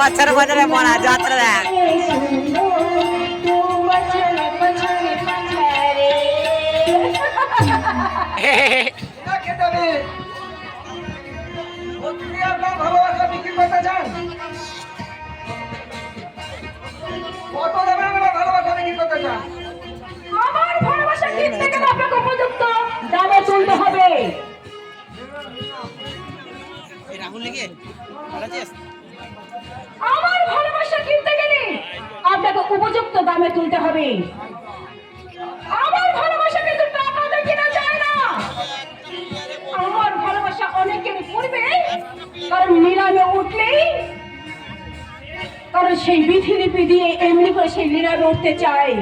বছরে বছরে মরা যাত্রা দেখ ভালোবাসা বিক্রি করতে চান? কত দামে ভালোবাসা বিক্রি করতে চান? আমার ভালোবাসা কিনতে গেলে আপনাকে উপযুক্ত দামে তুলতে হবে। রাহুল লেগে আমার ভালোবাসা কিনতে গেলে আপনাকে উপযুক্ত দামে তুলতে হবে। আমার ভালোবাসা কিন্তু টাকা দিয়ে কেনা যায় না। আমার ভালোবাসা অনেকের পূর্বে, কারণ নিলামে উঠলেই, কারণ সেই বিধিলিপি দিয়ে এমনি করে সেই নিলামে উঠতে চায়।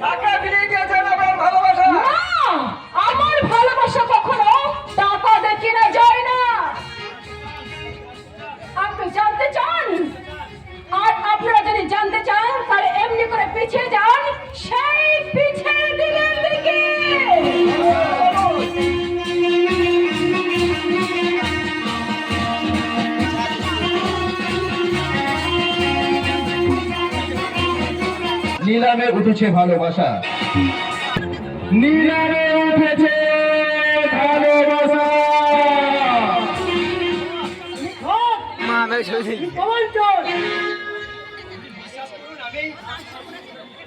টাকা দিয়ে দিয়েছেন আপনার ভালোবাসা? না, আমার ভালোবাসা কখনো টাকা দিয়ে কেনা যায় না। আপনি জানতে চান? আর আপনারা যদি জানতে চান তাহলে এমনি করে পিছিয়ে যান সেই পিছের দিকের দিকে। নিলামে উঠেছে ভালোবাসা, নিলামে উঠেছে ভালোবাসা।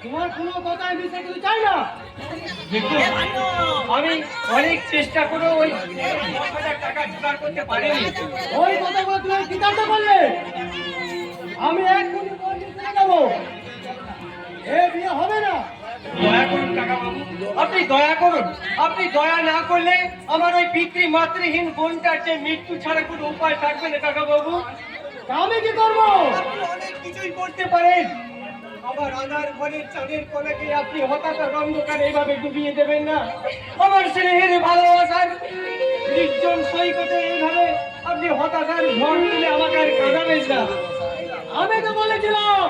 তোমার কোনো কথায় মিশে কিছু চাই না। আমি অনেক চেষ্টা করে ওই 10,000 টাকা জোগাড় করতে পারিনি। ওই কথাগুলো তুমি সিদ্ধান্ত করলে আমি এক কোটি চলে যাবো। এ বিয়ে হবে না। দয়া করুন কাকা বাবু, আপনি দয়া করুন। আপনি দয়া না করলে আমার ওই পিতৃ মাতৃহীন বোনটার যে মৃত্যু ছাড়া কোনো উপায় থাকবে না কাকা বাবু। আমি কি করবো? আপনি অনেক কিছুই করতে পারেন। আমার আনার ঘরের চাঁদের কোনাকে আপনি হতাশার অন্ধকারে এইভাবে ডুবিয়ে দেবেন না। আমার স্নেহের ভালোবাসার নির্জন সৈকতে এইভাবে আপনি হতাশার ঝড় তুলে আমাকে আর কাঁদাবেন না। আমি তো বলেছিলাম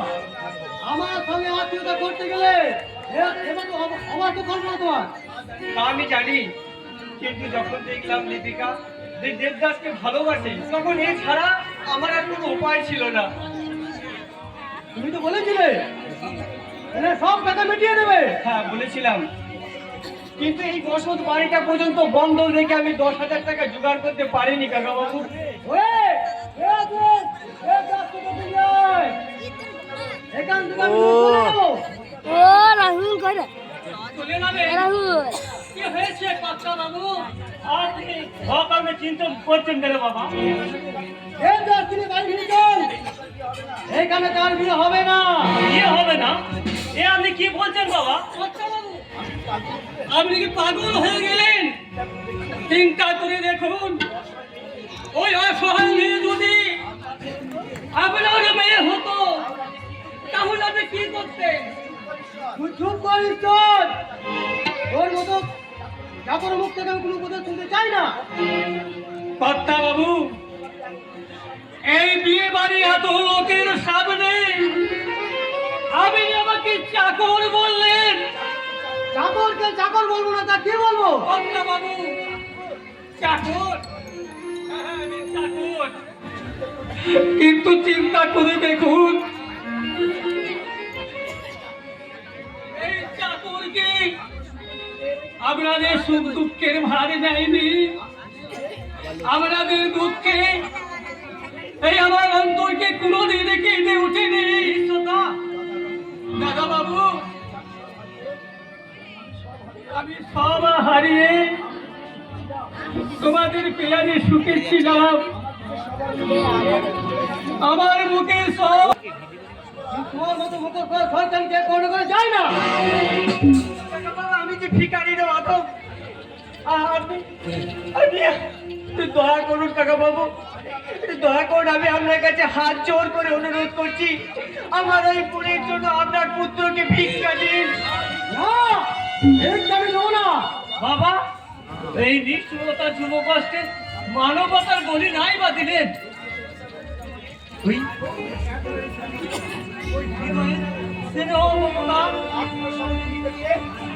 আমার সঙ্গে আত্মীয়তা করতে গেলে আমার তো করবো তোমার। আমি জানি, কিন্তু যখন দেখলাম লিপিকা দেবদাসকে ভালোবাসে, তখন এ ছাড়া আমার আর কোনো উপায় ছিল না। তুমি তো বলেছিলে সব টাকা মিটিয়ে দেবে। হ্যাঁ বলেছিলাম, কিন্তু এই বসত বাড়িটা পর্যন্ত বন্ধ রেখে আমি 10,000 টাকা জোগাড় করতে পারিনি কাকা বাবু। ও রাহুল করে রাহুল কি হয়েছে কাকা বাবু? আপনি ভকামে চিন্তা করছেন কেন বাবা? এখানে তার বিয়ে হবে না। বিয়ে হবে না? এ আপনি কি বলছেন বাবা? আপনি কি পাগল হয়ে গেলেন? চিন্তা করে দেখুন, ওই অসহায় মেয়ে যদি আপনার মেয়ে হতো তাহলে আপনি কি করতেন? চুপ করিস তোর। ওর মতো চাকর মুখ থেকে আমি কোনো কথা শুনতে চাই না। কর্তা বাবু, এই বিয়ে বাড়ি এত লোকের সামনে আপনি আমাকে চাকর বললেন। চাকরকে চাকর বলবো না তা কি বলবো? কর্তা বাবু, চাকর, হ্যাঁ, আমি চাকর। কিন্তু চিন্তা করে দেখুন, এই চাকরকে আপনাদের সুখ দুঃখের ভার দেয়নি। আপনাদের দুঃখে এই আমার অন্তরকে কোনোদিন কেঁদে উঠেনি। দাদা বাবু, আমি সব হারিয়ে তোমাদের পেয়ারে সুখে ছিলাম। আমার মুখে সব তোমার মতো সন্তানকে কোনো করে যায় না। আমি যে ভিখারি না, অত দয়া করুন কাকা বাবু, দয়া করুন। আমি আপনার কাছে হাত জোর করে অনুরোধ করছি, আমার ওই বোনের জন্য আপনার পুত্রকে ভিক্ষা দিন। না বাবা, এই নিষ্ঠুরতা যুব কষ্টে মানবতার বলি নাই বা দিলেন।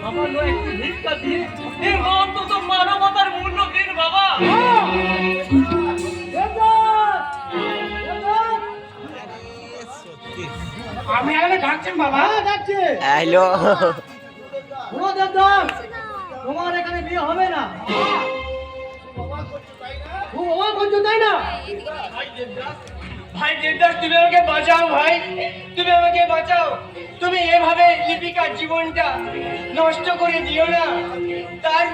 আমার একটু ভিক্ষা দিন, অন্তত মানবতার মূল্য দিন বাবা। আমি এখানে ডাকছেন বাবা? হ্যাঁ ডাকছে। হ্যালো গুরুদেব দাস, তোমার এখানে বিয়ে হবে না। খুব অবাক হচ্ছ তাই না? ভাই দেবদাস, তুমি আমাকে বাঁচাও ভাই, তুমি আমাকে বাঁচাও। তুমি এভাবে লিপিকার জীবনটা নষ্ট করে দিও না। তার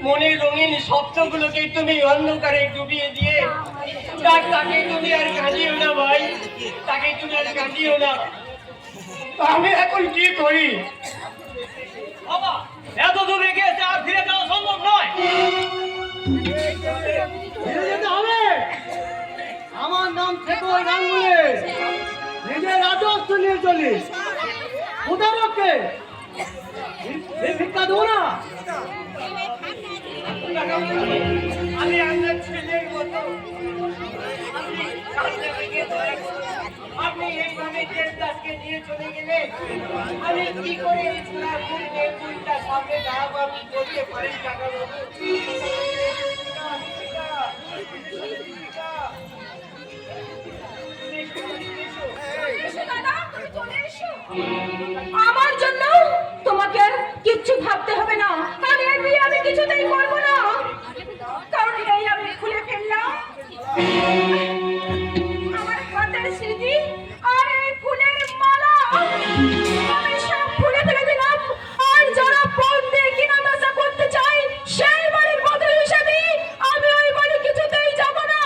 মনের রঙিন স্বপ্নগুলোকে তুমি অন্ধকারে ডুবিয়ে দিয়ে তাকে তুমি আর কাঁদিও না ভাই, তাকে তুমি আর কাঁদিও না। আমি এখন কি করি বাবা? এত দূরে গিয়েছে, আর ফিরে যাওয়া সম্ভব নয়। ফিরে যেতে হবে। আমার নাম থেকে গাঙ্গুলি, নিজের আদর্শ নিয়ে চলি। কোথাকে ভিক্ষা দেবো না। আমি আপনার ছেলের মতো, আপনি এইভাবে দেবদাসকে নিয়ে চলে গেলে আমি কি করে ফুলটা সামনে দাঁড়াবো? আপনি বলতে পারেন টাকা আমার জন্য তোমাকে আর কিচ্ছু ভাবতে হবে না। আমি এই বিয়ে আমি কিছুতেই করবো না, কারণ এই আমি খুলে ফেললাম আমার হাতের স্মৃতি আর এই ফুলের মালা। আমি সব ফুলে ফেলে দিলাম। আর যারা বন্ধে কিনা দশা করতে চাই সেই বাড়ির বদল হিসাবে আমি ওই বাড়ি কিছুতেই যাব না।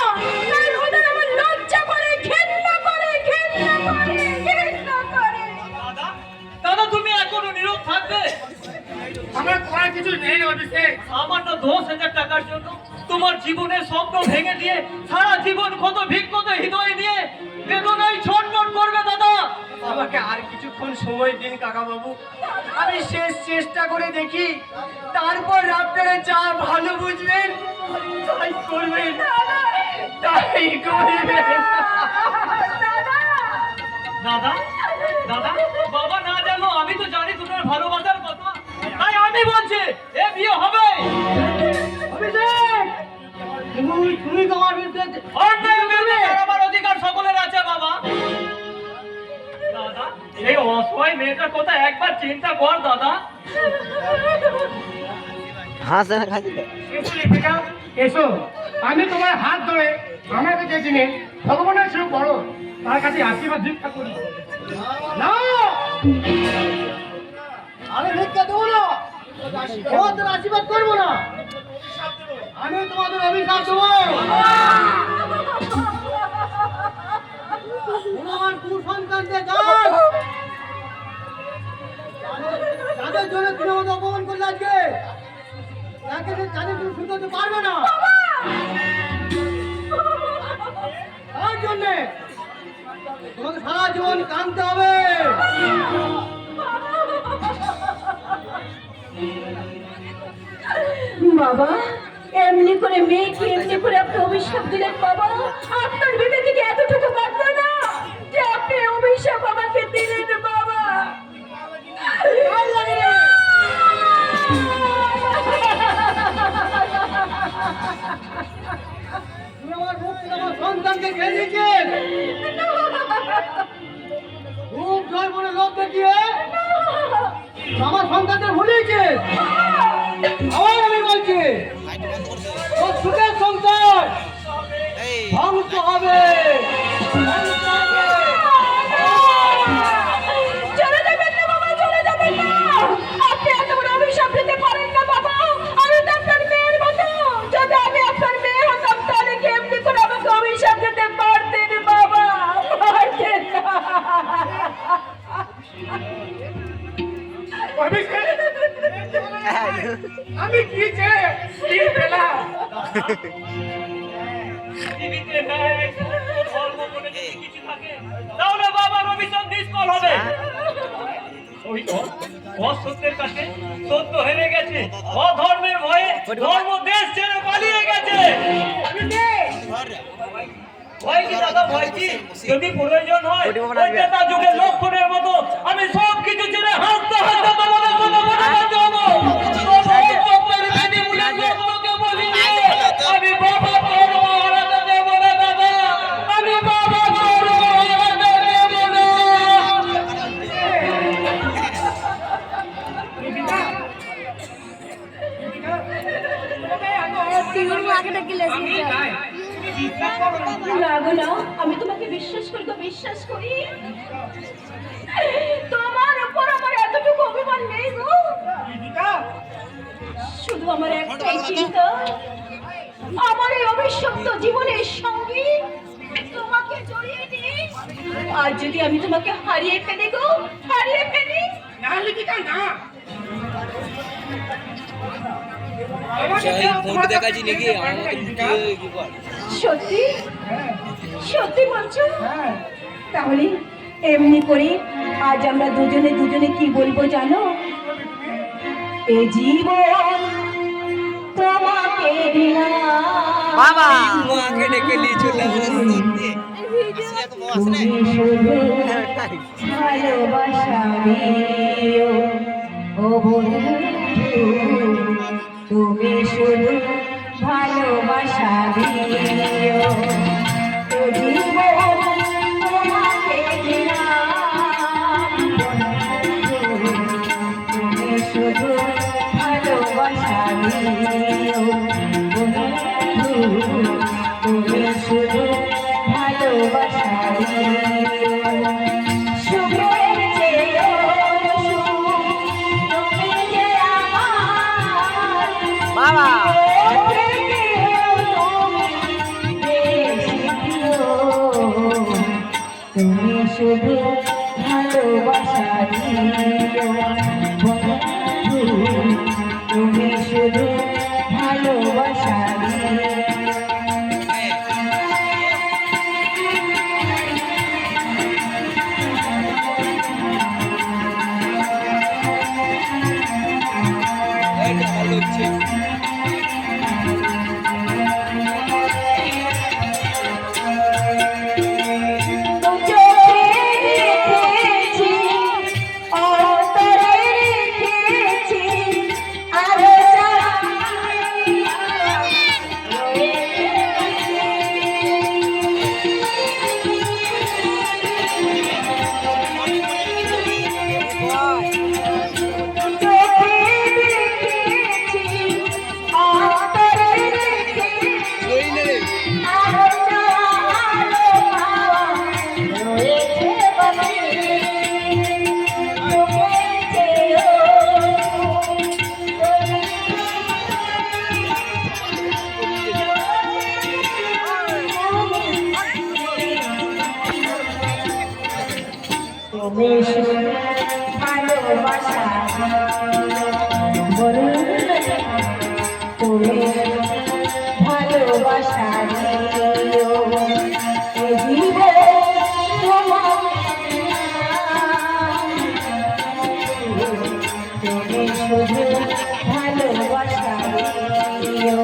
কারণ ওদের আমার লজ্জা করে, ঘেন্না করে, ঘেন্না করে, ঘেন্না করে। দাদা, তুমি এখনো নীরব থাকবে? আমার করার কিছু নেই অভিষেক। সামান্য 10,000 টাকার জন্য তোমার জীবনের স্বপ্ন ভেঙে দিয়ে সারা জীবন কত ভিক্ষত হৃদয় দিয়ে বেদনায় ছটফট করবে দাদা। আমাকে আর কিছুক্ষণ সময় দিন কাকা বাবু, আমি শেষ চেষ্টা করে দেখি, তারপর আপনারা যা ভালো বুঝবেন তাই করবেন, তাই করবেন। দাদা দাদা, বাবা না জানো, আমি তো জানি তোমার ভালোবাসার কথা, তাই আমি বলছি এ বিয়ে হবে। তুমি তোমার বিরুদ্ধে আমার অধিকার সকলের আছে বাবা। দাদা, এই অসহায় মেয়েটার কথা একবার চিন্তা কর দাদা। হাসে না খাই এসো, আমি তোমার হাত ধরে আমার কাছে জেনে ভগবানের শুরু করো, তার কাছে আশীর্বাদ ভিক্ষা করি। না, আমি ভিক্ষা দেবো না, তোমাদের আশীর্বাদ করবো না, আমি তোমাদের অভিশাপ দেবো। আমার কুসন্তানদের দান, তাদের জন্য তুমি আমাদের অপমান করলে আজকে, তাদের তুমি শুনতে পারবে না। তার জন্যে তোমাকে সারা জীবন কাঁদতে হবে। বাবা, এমনি করে মেয়েকে এমনি করে আপনি অভিশাপ দিলেন বাবা। আপনার বিবেকে কি এতটুকু বাঁধলো না যে আপনি অভিশাপ আমাকে দিলেন বাবা? তুমি আমার মুখ থেকে আমার সন্তানকে খেয়ে দিয়েছেন, খুব জয় বলে লোক দেখিয়ে আমার সন্তানকে ভুলিয়েছে। আবার আমি বলছি, তোর সুখের সংসার ধ্বংস হবে। চলে যাবেন না বাবা, চলে যাবেন না। আপনি এত বড় অভিশাপ দিতে পারেন না বাবা। আমি তো আপনার মেয়ের মতো, যদি আমি আপনার মেয়ে হতাম তাহলে কেমনি করে আমাকে অভিশাপ দিতে পারতেন বাবা? পারতেন না। আমি কি চেয়ে কি পেলাম? পৃথিবীতে ন্যায়, ধর্ম বলে যদি কিছু থাকে তাহলে বাবার অভিশাপ নিষ্ফল হবে। ওই অসত্যের কাছে সত্য হেরে গেছে, অধর্মের ভয়ে ধর্ম দেশ ছেড়ে পালিয়ে গেছে। ভয় কি দাদা, ভয় কি? যদি প্রয়োজন হয় তা যুগের লক্ষণের মতো আমি সব কিছু ছেড়ে হাসতে হাসতে তোমাদের সাথে বসে যাবো। আমি বাবা করবো, হারাতে দেবো না দাদা, আমি বাবা করবো, হারাতে দেবো না। না গো না, আমি তোমাকে বিশ্বাস করি গো, বিশ্বাস করি। তোমার উপর আমার এতটুকু অভিমান নেই গো। শুধু আমার একটাই চিন্তা, আমার এই অভিশপ্ত জীবনের সঙ্গে তোমাকে জড়িয়ে দিই। আর যদি আমি তোমাকে হারিয়ে ফেলি গো, হারিয়ে ফেলি, সত্যি সত্যি বলছো? তাহলে এমনি করে আজ আমরা দুজনে দুজনে কি বলবো জানো? এ জীবন তোমাকে বাবা মাকে ডেকে নিয়ে চলে ভালোবাসা দিও ও বন্ধু, তুমি শুধু ভালোবাসা দিও। এ জীবন তোমাকে দিলাম বন্ধু, তুমি শুধু ভালোবাসা দিও বন্ধু, তুমি শুধু ভালোবাসা দিও। সুখের চেয়েও সুখ তুমি যে আমার বাবা তুমি শুধু ভালোবাসা দিও বন্ধু, তুমি শুধু ভালোবাসা দিও। তুমি শুধু ভালোবাসা তুমি ভালোবাসা দিও। এ জীবন তুমি শুধু ভালোবাসা দিও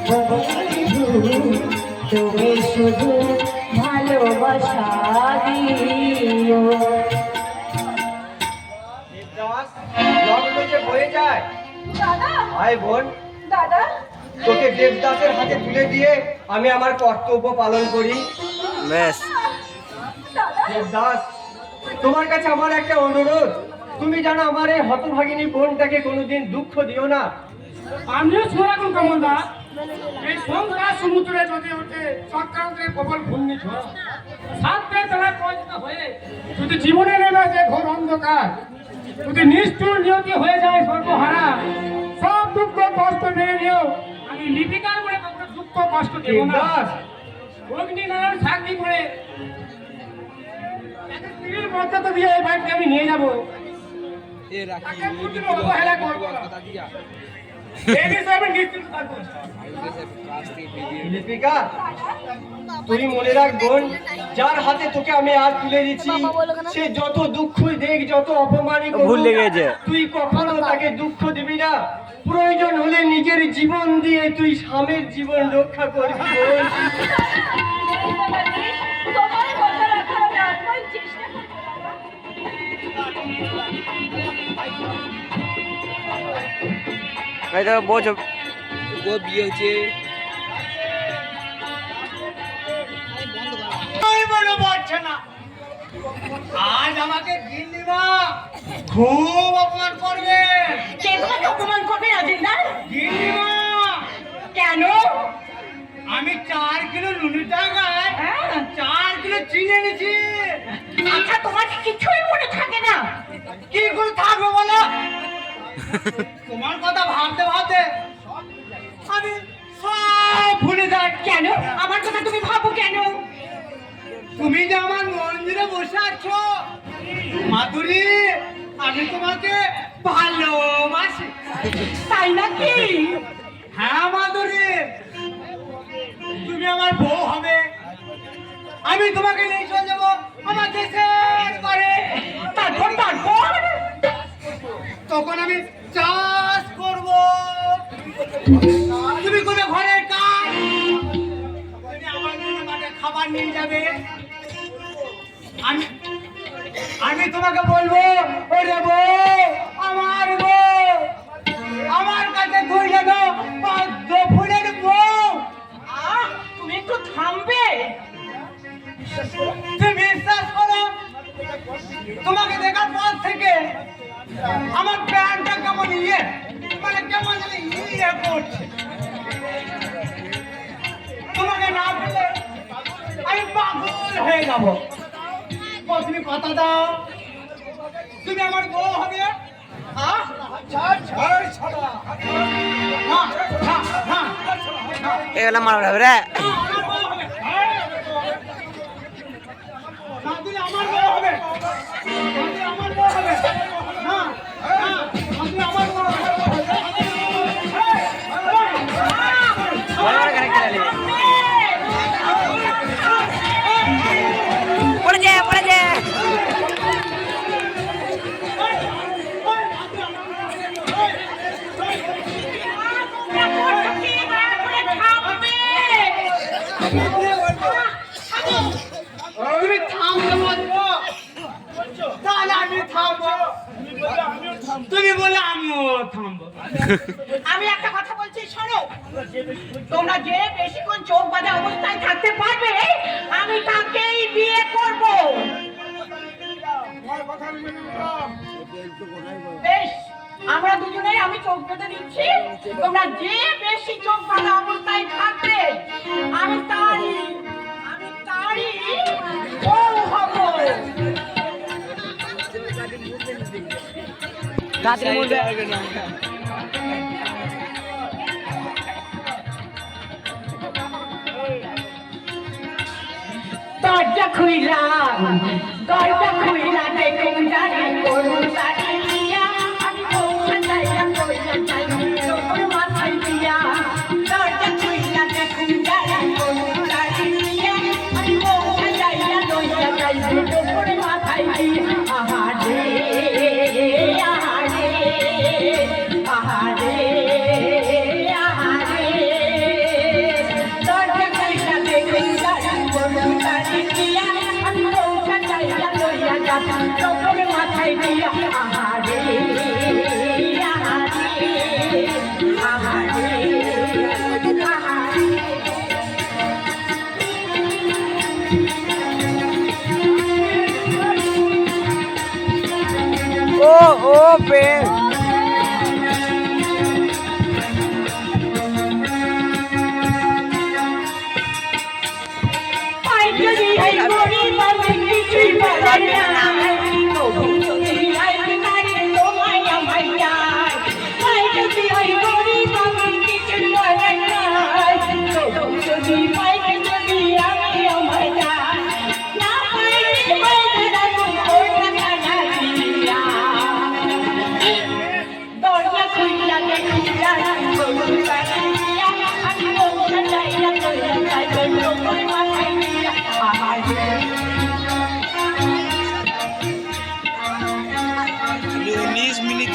বন্ধু, তুমি শুধু ভালোবাসা দিও। বয়ে যায় দাদা, আয় বোন, দাদা, তোকে দেবদাসের হাতে তুলে দিয়ে আমি আমার কর্তব্য পালন করি। বেশ দাদা, দেবদাস, তোমার কাছে আমার একটা অনুরোধ, তুমি জানো আমার এই হতভাগিনী বোনটাকে কোনোদিন দুঃখ দিও না। আমিও ছোড়াকুন কমলদা, এই সংসার সমুদ্রে যদি ওঠে চক্রান্তের প্রবল ঘূর্ণিঝড়, সাতটায় তলায় পরিচিত হয়ে যদি জীবনে নেমে আসে ঘোর অন্ধকার, যদি নিষ্ঠুর নিয়তি হয়ে যায় সর্বহারা, সব দুঃখ কষ্ট মেনে নিও, আমি লিপিকার বলে কখনো দুঃখ কষ্ট দেব না। দেবদাস, অগ্নি নারায়ণ সাক্ষী করে একটা স্ত্রীর মর্যাদা দিয়ে এই বাড়িতে আমি নিয়ে যাবো, তাকে কোনোদিনও অবহেলা করবো না। এই বিষয়ে আমি নিশ্চিত থাকবো। লিপিকা, তুই মনে রাখ বোন, যার হাতে তোকে আমি আজ তুলে দিচ্ছি সে যত দুঃখই দেখ, যত অপমানই করুক, ভুল লেগেছে। তুই কখনো তাকে দুঃখ দিবি না। প্রয়োজন হলে নিজের জীবন দিয়ে তুই স্বামীর জীবন রক্ষা করবি বোন। তোমার কথা রাখার আমি আত্মায় চেষ্টা করবো দাদা। এই তো বোঝো ও বিয়ে হচ্ছে মনে পড়ছে না, আজ আমাকে গিন্নিমা খুব অপমান করবে। কে তোমাকে অপমান করবে রাজেন্দ্র? গিন্নিমা, কেন? আমি 4 কিলো নুনি টাকায় হ্যাঁ 4 কিলো চিনি এনেছি। আচ্ছা তোমার কিছুই মনে থাকে না? কি করে থাকবো বলো? তোমার কথা ভাবতে ভাবতে আমি সব ভুলে যাই। কেন আমার কথা তুমি ভাবো কেন? তুমি যে আমার মন্দিরে বসে আছো মাধুরী, আমি তোমাকে ভালোবাসি। তাই নাকি? হ্যাঁ মাধুরী, তুমি আমার বউ হবে, আমি তোমাকে নিয়ে চলে যাবো আমার দেশের বাড়ি। তারপর তখন আমি চাষ করব, তুমি করবে ঘরের কাজ, তুমি আমার জন্য মাঠে খাবার নিয়ে যাবে। আমি তোমাকে বলবো ওরে বউ, আমার বউ, আমার কাছে তুই যেন পদ্ম ফুলের বউ। তুমি একটু থামবে? তুমি বিশ্বাস করো, তোমাকে দেখার পর থেকে আমার প্যান্টটা কেমন কেমন ইয়ে করছে। তোমাকে না পেলে আমি পাগল হয়ে যাব। তুমি কথা দাও, তুমি আমার বউ হবে। এগুলা মারা হবে রে। আমার বউ হবে, আমার বউ হবে। তুমি থামতে বলছো, তাহলে আমি থামবো। তুমি বলে আমিও থামবো। আমি একটা কথা বলছি শোনো, তোমরা যে বেশিক্ষণ চোখ বাঁধা অবস্থায় থাকতে পারবে আমি তাকেই বিয়ে করব। বেশ, আমরা দুজনেই আমি চোখ বেঁধে দিচ্ছি, তোমরা যে বেশি চোখ বাঁধা অবস্থায় থাকবে আমি তারই বউ হব। গাছের মধ্যে দরজা খুইলা দেখুন জানি করুন সারি দিয়া, আমি বউটা চাইয়া কইলা চাই তোর মাথায় দিয়া। দরজা খুইলা দেখুন জানি করুন সারি দিয়া, আমি বউটা চাইয়া কইলা চাই তোর মাথায় দিয়া। আহারে আহারে আহারে আহারে, দরজা খুইলা দেখুন জানি করুন সারি দিয়া, আমি বউটা চাইয়া কইলা চাই তোর মাথায় দিয়া। আহারে আহারে আহারে আহারে। ও পেন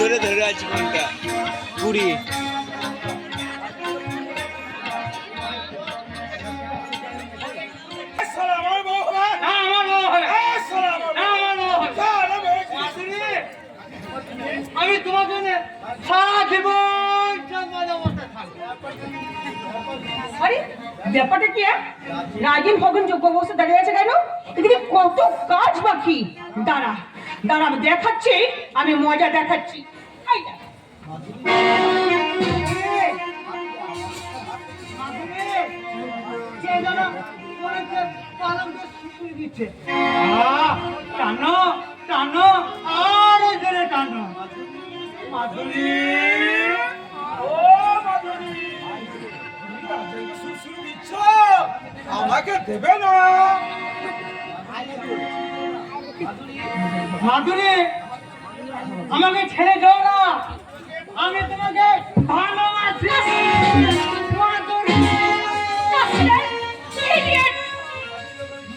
ধরে ধরে আছে কোনটা 20 আমি তোমার জন্য সারা জীবন অবস্থায় থাকবো। আরে ব্যাপারটা কি? রাগিন ভগন যোগ্য বসে দাঁড়িয়ে আছে কেন? এদিকে কত কাজ বাকি। দাঁড়া দাঁড়া, আমি দেখাচ্ছি, আমি মজা দেখাচ্ছি। না মনে হচ্ছে পালং তো শুকিয়ে দিচ্ছে। টানো টানো আরো জোরে টানো। মাধুরী, ও মাধুরী, সুসু দিচ্ছ আমাকে দেবে না। মাধুরী আমাকে ছেড়ে যাও না, আমি তোমাকে ভালোবাসি। মাধুরী,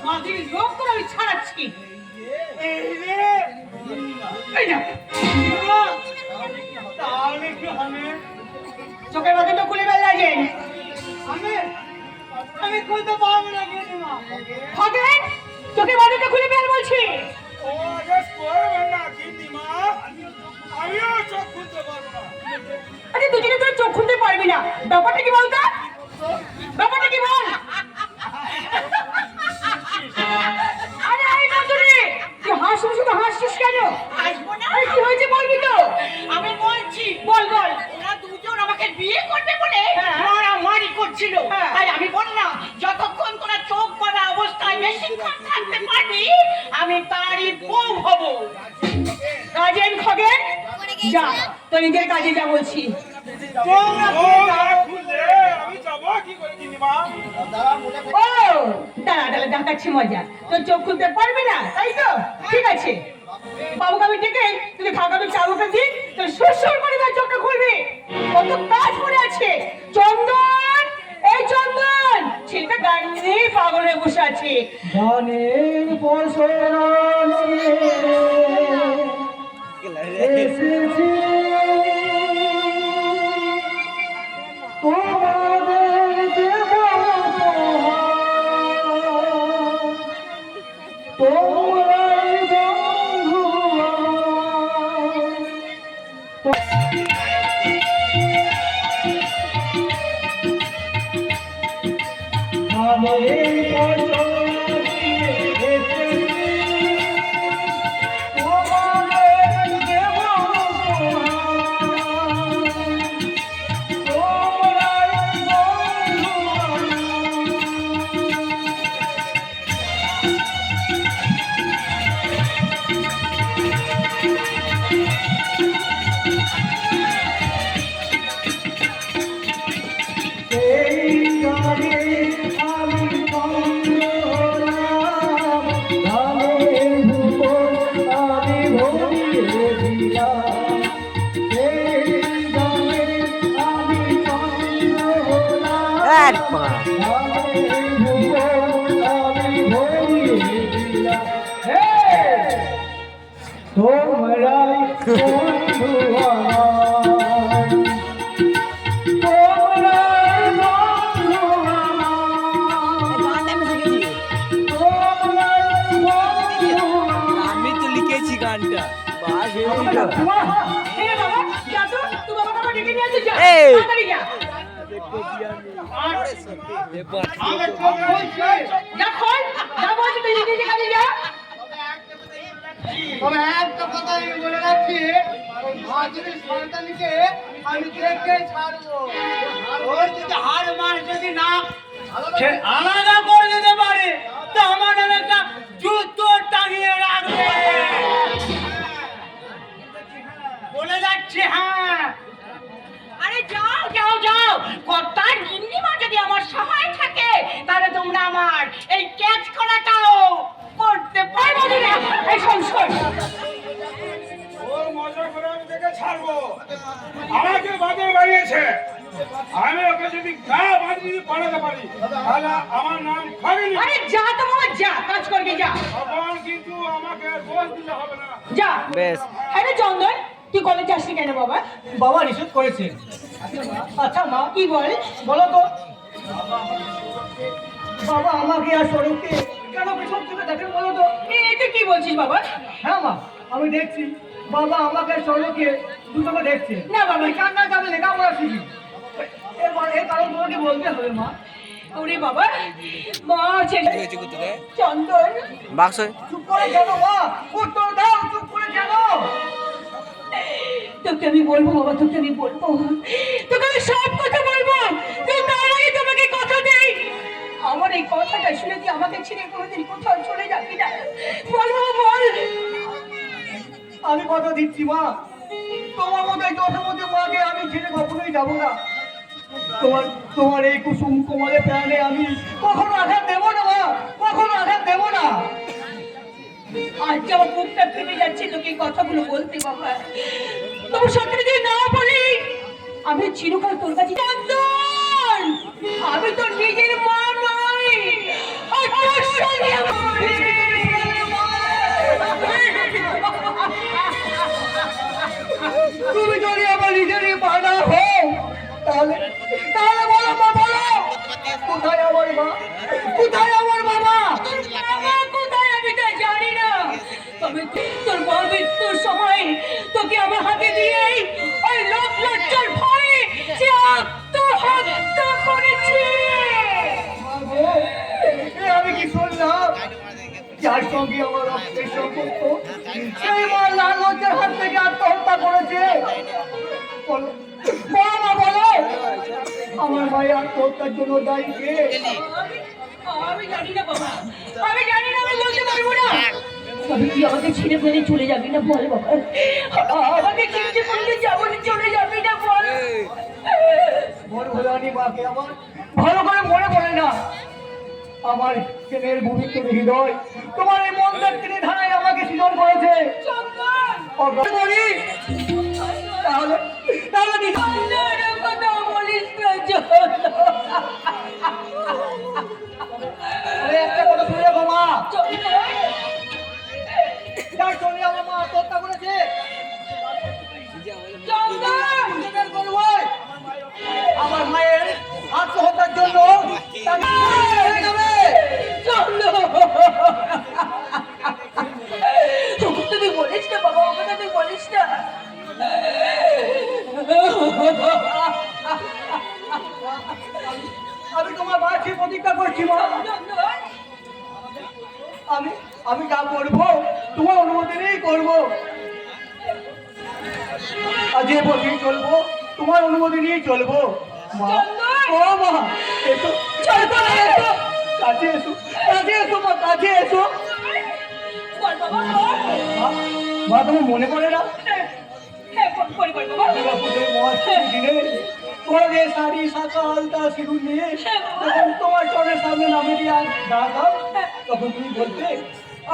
মাধুরী লোক করে আমি ছাড়াচ্ছি। এই রে, এই না, তাহলে কি হবে? চোখের মধ্যে তো খুলে ফেললা যে আমি আমি খুলতে পারবো না গিন্নিমা। খগেন, চোখের মধ্যে তো খুলে ফেল বলছি। ও আগে করবে না গিন্নিমা, আমিও চোখ খুলতে পারবো না। আরে দুজনে তোর চোখ খুলতে পারবি না, ব্যাপারটা কি বলতো? ব্যাপারটা কি বল? আরে আরে মাধুরী, তুই হাসছিস, শুধু হাসছিস কেন? আসবো না। আরে কি হয়েছে বলবি তো? আমি বলছি বল বল। ওরা দুজন আমাকে বিয়ে করবে বলে হ্যাঁ। মারামারি করছিল। হ্যাঁ। তাই আমি বললাম যতক্ষণ তোরা চোখ পড়া অবস্থায় বেশিক্ষণ থাকতে পারবি আমি তারই বউ হব। কাজেন খগেন, যা তোর নিজের কাজে যা বলছি। ও না খুললে আমি যাবো কি করে গিন্নিমা? ও দাঁড়া দাঁড়া, দেখাচ্ছি মজা। তোর চোখ খুলতে পারবি না তাই তো? ঠিক আছে, বাবুকে আমি ডেকে তুই খাওয়া চাবুকে দিই, তোর সুরসুর করে তার চোখটা খুলবি। কত কাজ পড়ে আছে। চন্দন, এই চন্দন, ছেলেটা গান নিয়ে পাগল হয়ে বসে আছে। গানের বসরানে এসেছি তোমাদের দেব তোমরাই বন্ধু গানের বসরানে এসেছি তোমাদের দেব তোমরাই এই গানে আমি বন্ধ হলাম, গানের ভুবন আমি ভরিয়ে দিলাম। এই গানে আমি বন্ধ হলাম, গানের ভুবন আমি ভরিয়ে দিলাম। তোমরাই বন্ধু আমার, তোমরাই বন্ধু আমার, তোমরাই বন্ধু আমার। আমি তো লিখেছি গানটা। বাস এ বাবা, যা তো, তুই বাবাকে আমার ডেকে নিয়ে আসিস, যা। এই। তাড়াতাড়ি যা। আমি চোখ খুলছি। যা খোল, যা বলছি তুই নিজে কাজে যা। তবে একটা কথা আমি বলে রাখছি, মাধুরীর সন্তানকে আমি দেখে ছাড়বো। ওর যদি হাড় মাস যদি না সে আলাদা করে দিতে পারে তো আমার নামে একটা জুতো টাঙিয়ে রাখবে। বলে যাচ্ছে, হ্যাঁ। আরে যাও যাও যাও, কর্তার গিন্নিমা যদি আমার সহায় থাকে তাহলে তোমরা আমার এই ক্যাচ করাটাও করতে পারবো না। এই শোন শোন, ওর মজা করে আমি দেখে ছাড়বো। আমাকে বাদল বানিয়েছে, আমি ওকে যদি গা বাঁধি যদি পাঠাতে পারি তাহলে আমার নাম খগেন। আরে যা তো বাবা, যা কাজ করবি, যা তখন কিন্তু আমাকে দোষ দিতে হবে না। যা। বেশ। আরে চন্দন, তুই কলেজ যাসনি কেন বাবা? বাবা নিষেধ করেছে। আচ্ছা মা কি বল, বলো তো। বাবা আমাকে আর সড়কে কেন পেছন থেকে দেখেন বলো তো? এটা কি বলছিস বাবা? হ্যাঁ মা, আমি দেখছি বাবা আমাকে সড়কে দুটোকে দেখছে। না বাবা, কান্না যাবে লেখাপড়া শিখি। এবার এই কারণ তোমাকে বলতে হবে মা। ওরে বাবা, মা ছেলে চন্দন বাক্স চুপ করে কেন মা? উত্তর দাও, চুপ করে কেন? তোকে আমি বলবো বাবা, তোকে আমি বলবো, তোকে আমি সব কথা বলবো। কিন্তু তার আগে তোমাকে কথা দেই, আমার এই কথাটা শুনে তুই আমাকে ছেড়ে কোনোদিন কোথাও চলে যাবি না? বল বাবা, বল। আমি কথা দিচ্ছি মা, তোমার মতো এই দশমতি মাকে আমি ছেড়ে কখনোই যাবো না। তোমার এই কুসুম কোমলে প্রাণে আমি কখনো আঘাত দেবো না মা, কখনো আঘাত দেবো না। আজ যে আমার বুকটা ফেটে যাচ্ছে তোকে এই কথাগুলো বলতে বাবা। তবু সত্যি যদি না বলি, আমি চিরকাল তোর কাছে চন্দন, আমি তোর নিজের মা নই। আর তোর সঙ্গে তুমি যদি আমার নিজেরই বাধা হও, তাহলে তাহলে বলো মা, বলো কোথায় আমার মা, কোথায় আমার বাবা? আমার কোথায় আমি তা জানি না, তবে তোর মা মৃত্যুর সময় তোকে আমার হাতে দিয়েই ওই লোক লজ্জার ভয়ে যে আত্মহত্যা করেছে। আমি কি শুনলাম? যার সঙ্গে আমার রক্তের সম্পর্ক, সেই মা লাল লজ্জার হাত থেকে আত্মহত্যা করেছে। বলো বলো মা, বলো আমার মায়ের আত্মহত্যার জন্য দায়ী কে? আমি জানি না বাবা, আমি জানি না, আমি বলতে পারবো না। তবে তুই আমাকে ছেড়ে ফেলে চলে যাবি না, বল বাবা। আমাকে চিনতে করলে যাবো, চলে যাবি না, বল। মনে হলো আমি মাকে আমার ভালো করে মনে পড়ে না। আমার ছেলের পবিত্র হৃদয় তোমার এই মন্দার তিনি ধারায় আমাকে সৃজন করেছে। বলি তাহলে তাহলে কথা বলিস না, একটা কথা শুনে রাখো মা, যার সঙ্গে আমার মা আত্মহত্যা করেছে আমার মায়ের আত্মহত্যার জন্য তাকে হয়ে যাবে। তুমি বলিস না বাবা, ওকে তুই বলিস না। আমি তোমার মাকে প্রতিজ্ঞা করছি মা, আমি আমি যা করবো তোমার অনুমতি নিয়েই করবো। আজ এ পথেই চলবো, তোমার অনুমতি নিয়েই চলবো। মা, ও মা, এসো, এসো, কাছে এসো, কাছে এসো মা, কাছে এসো। বল বাবা, বল। মা তোমার মনে পড়ে না? হ্যাঁ, বল বাবা। দুর্গাপুজোর মহাষ্টমীর দিনে তোমার যে শাড়ি শাখা আলতা সিঁদুর নিয়ে যখন তোমার চরের সামনে নামে দিয়ে দাঁড়াতাম, তখন তুমি বলতে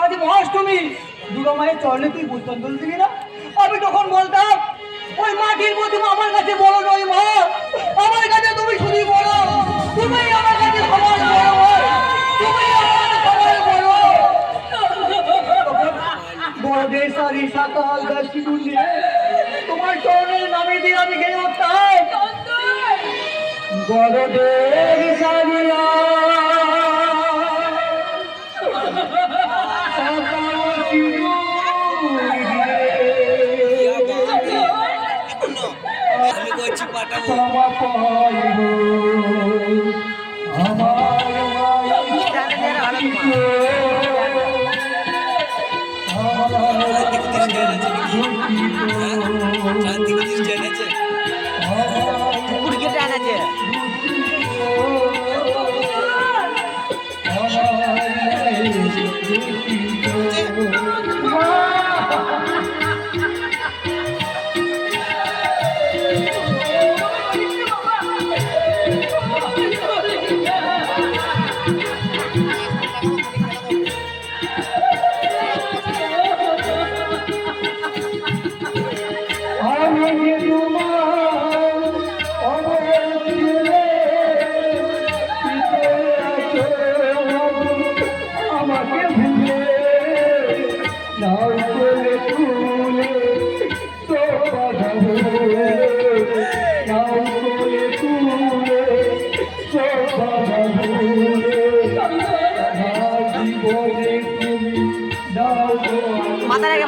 আজ মহাষ্টমী, দুর্গা মায়ের চরণে তুই পুষ্পাঞ্জলি দিবি না? আমি তখন বলতাম ওই মাটির প্রতিমা আমার কাছে বড় নয় মা, আমার কাছে তুমি শুধুই বড়, তুমি আমার কাছে সবার বড়, তুমি আমার সবার বড়। বড়দের শাড়ি শাখা আলতা সিঁদুর নিয়ে তোমার চরণের নামে দিয়ে আমি গেয়ে উঠতাম, বড়দের শাড়িয়া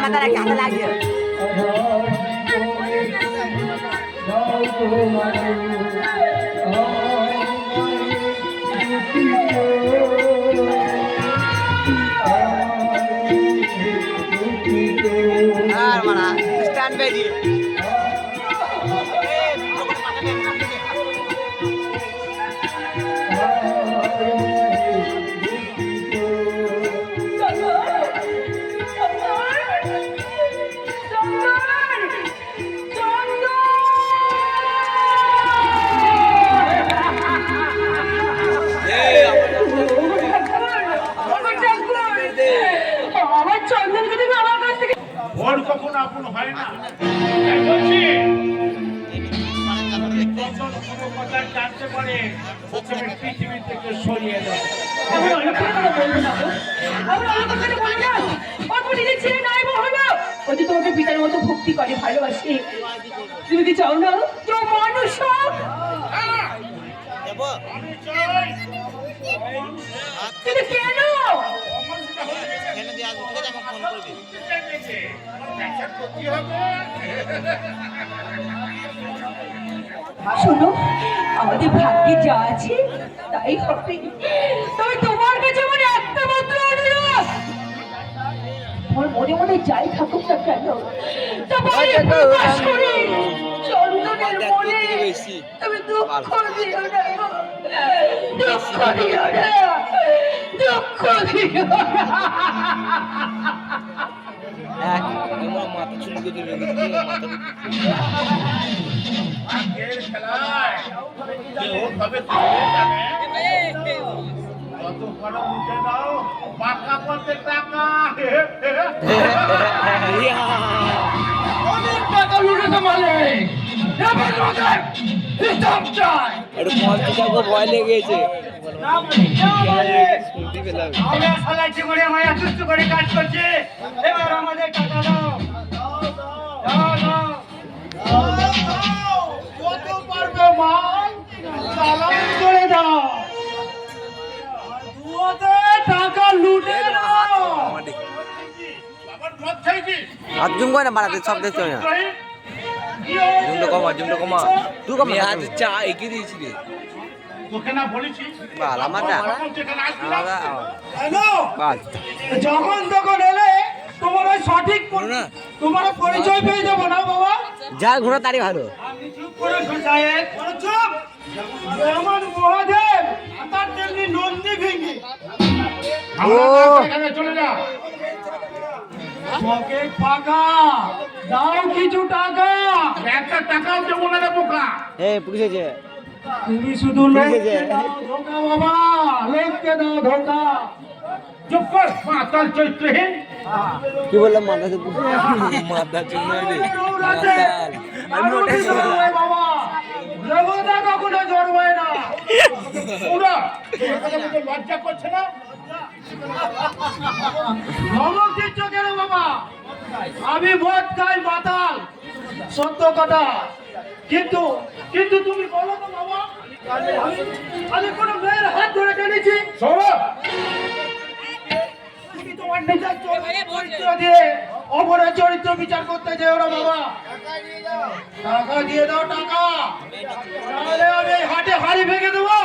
মাথা রাখে হাতে লাগিয়ে আর মারা স্ট্যান্ড বাই দিয়ে এই বলছি, যখন কোনো কথা জানতে পারে ওকে পৃথিবী থেকে সরিয়ে দাও। আমার অলক্ষণে কথা বলবো না গো। আমার অলক্ষণে বলবো না। অল্প নিজের ছেলে নাই বা হলো। ও যে তোমাকে পিতার মতো ভক্তি করে ভালোবাসে। তুমি কি চাও না তো মানুষ হোক? আমি চাই কিন্তু কেন? কি হবে? শোনো, আমাদের ভাগ্যে যা আছে তাই হবে। তবে তোমার কাছে আমার একটা মাত্র অনুরোধ, আমার মনে মনে যাই থাকুক না কেন, তা বাইরে প্রকাশ করে চন্দনের মনে তুমি দুঃখ দিও না গো। দুঃখ দিও না, দুঃখ দিও না। ভাগ্যের খেলায় কেউ তবে জিততে জানে। যত বড় মুখে দাও বাঁকা পথে টাকা। অনেক টাকা লুটেছে মালিক, এবার ওদের হিসাব চাই। ভয় লেগেছে না মালিক, না মালিক। আমরা সালাইছি করে মায়া সুস্থ করে কাজ করছি, এবার আমাদের টাকা দাও। দাও, দাও। কত পারবে মাল চালান করে দাও। ওদের টাকা লুটে নাও। আবার মদ খাইছি। আর জুম করে না মারা সব দেখতে হবে না জুমটা কমা তুই কমা হাতে চা এগিয়ে দিয়েছি রে তোকে না বলেছি বাল আমারটা যেখানে আসবি না। হ্যালো, বাল যখন তখন এলে তোমার ওই সঠিক তোমার পরিচয় পেয়ে যাবো না বাবা। যা ঘোরা তারই ভালো আপনি চুপ করে সাহেব, চুপ। আমার মহাদেব তার তেমনি নন্দী ভেঙে এখানে চলে যা। পকেট ফাঁকা, দাও কিছু টাকা। একটা টাকাও দেবো না রে বোকা। পুলিশে তুমি শুধু লোককে দাও ধোকা বাবা, লোককে দাও ধোকা। চুপ কর মাতাল চৈত্রহীন। কি বললাম মাথা জন্য বাবা দেবতা কখনো জন্মায় না। ওরা এখানে মুখে লজ্জা করছে না। ধমক দিচ্ছ কেন বাবা? আমি মদ খাই মাতাল, সত্য কথা। কিন্তু কিন্তু তুমি বলো তো বাবা, আমি কোনো মেয়ের হাত ধরে টেনেছি? শোনো, তুমি তোমার নিজের চরিত্র দিয়ে অপরের চরিত্র বিচার করতে যেও না বাবা। টাকা দিয়ে দাও টাকা, নাহলে আমি এই হাটে হাড়ি ভেঙে দেবো।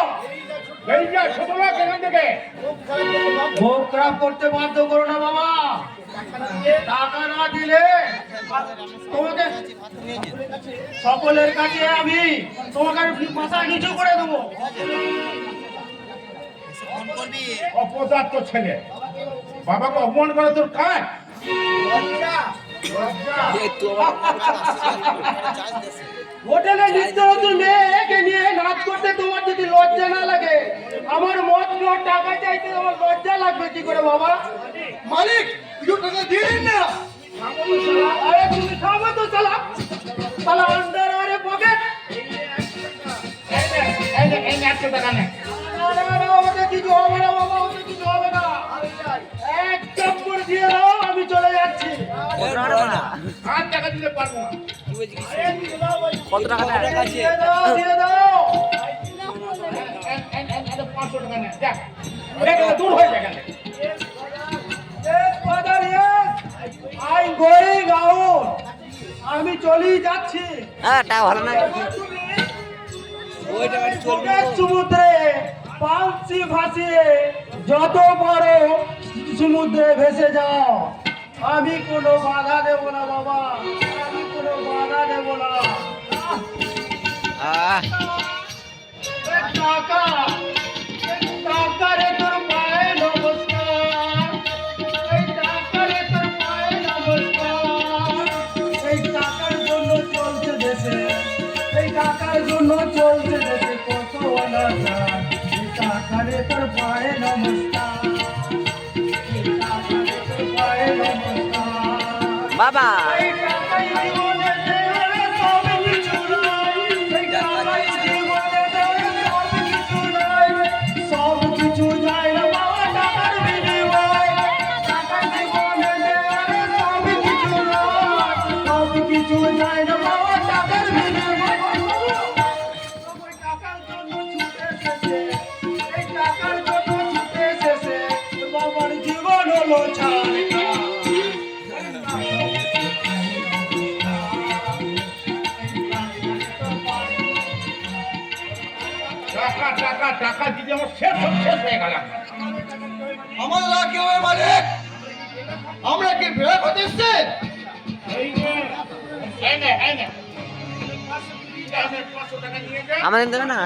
এই যা ছোট লোক এখান থেকে। মুখ খারাপ করতে বাধ্য করো না বাবা। টাকা না দিলে তোমাকে সকলের কাছে আমি তোমাকে মাথা নিচু করে দেবো। অপদার্থ ছেলে, বাবাকে অপমান করে তোর কাজ। হোটেলে নিত্য নতুন মেয়েকে নিয়ে নাচ করতে তোমার যদি লজ্জা না লাগে, আমার মদ খাওয়ার টাকা চাইতে তোমার লজ্জা লাগবে কি করে বাবা? মালিক কিছু টাকা দিয়ে দিন না। আরে তুমি খাবো তো শালা, শালা আন্ডার আরে পকেট। এই 100 টাকা নে। আমাদের কিছু হবে না বাবা, আমাদের কিছু হবে না। এক চপ্পর দিয়ে দাও, আমি চলে যাচ্ছি। আর টাকা দিতে পারবো না। কত টাকা দিয়ে দাও, দিয়ে দাও। 500 টাকা নে। দেখ এটা দূর হয়ে যায়। Yes, father, yes. I'm going out. আমি চলেই যাচ্ছি। টাকা ভালো না চোখের সমুদ্রে পালসি ভাসিয়ে যত পারো সমুদ্রে ভেসে যাও, আমি কোনো বাধা দেব না বাবা, আমি কোনো বাধা দেব না। এই টাকা, এই টাকা রে তোর পায়ে নমস্কার, এই টাকা রে তোর পায়ে নমস্কার। এই টাকার জন্য চলছে দেশে, এই টাকার জন্য চলছে দেশে কত অনাচার। এই টাকা রে তোর পায়ে নমস্কার, এই টাকা রে তোর পায়ে নমস্কার। বাবা এই টাকাই হলো ছাড়কা। টাকা টাকা টাকা দিদি আমার শেষ হয়ে গেল। আমার লাগে হবে মালিক, আমরা কি বিয়ে করতে এসছে? আমাদের দেবে না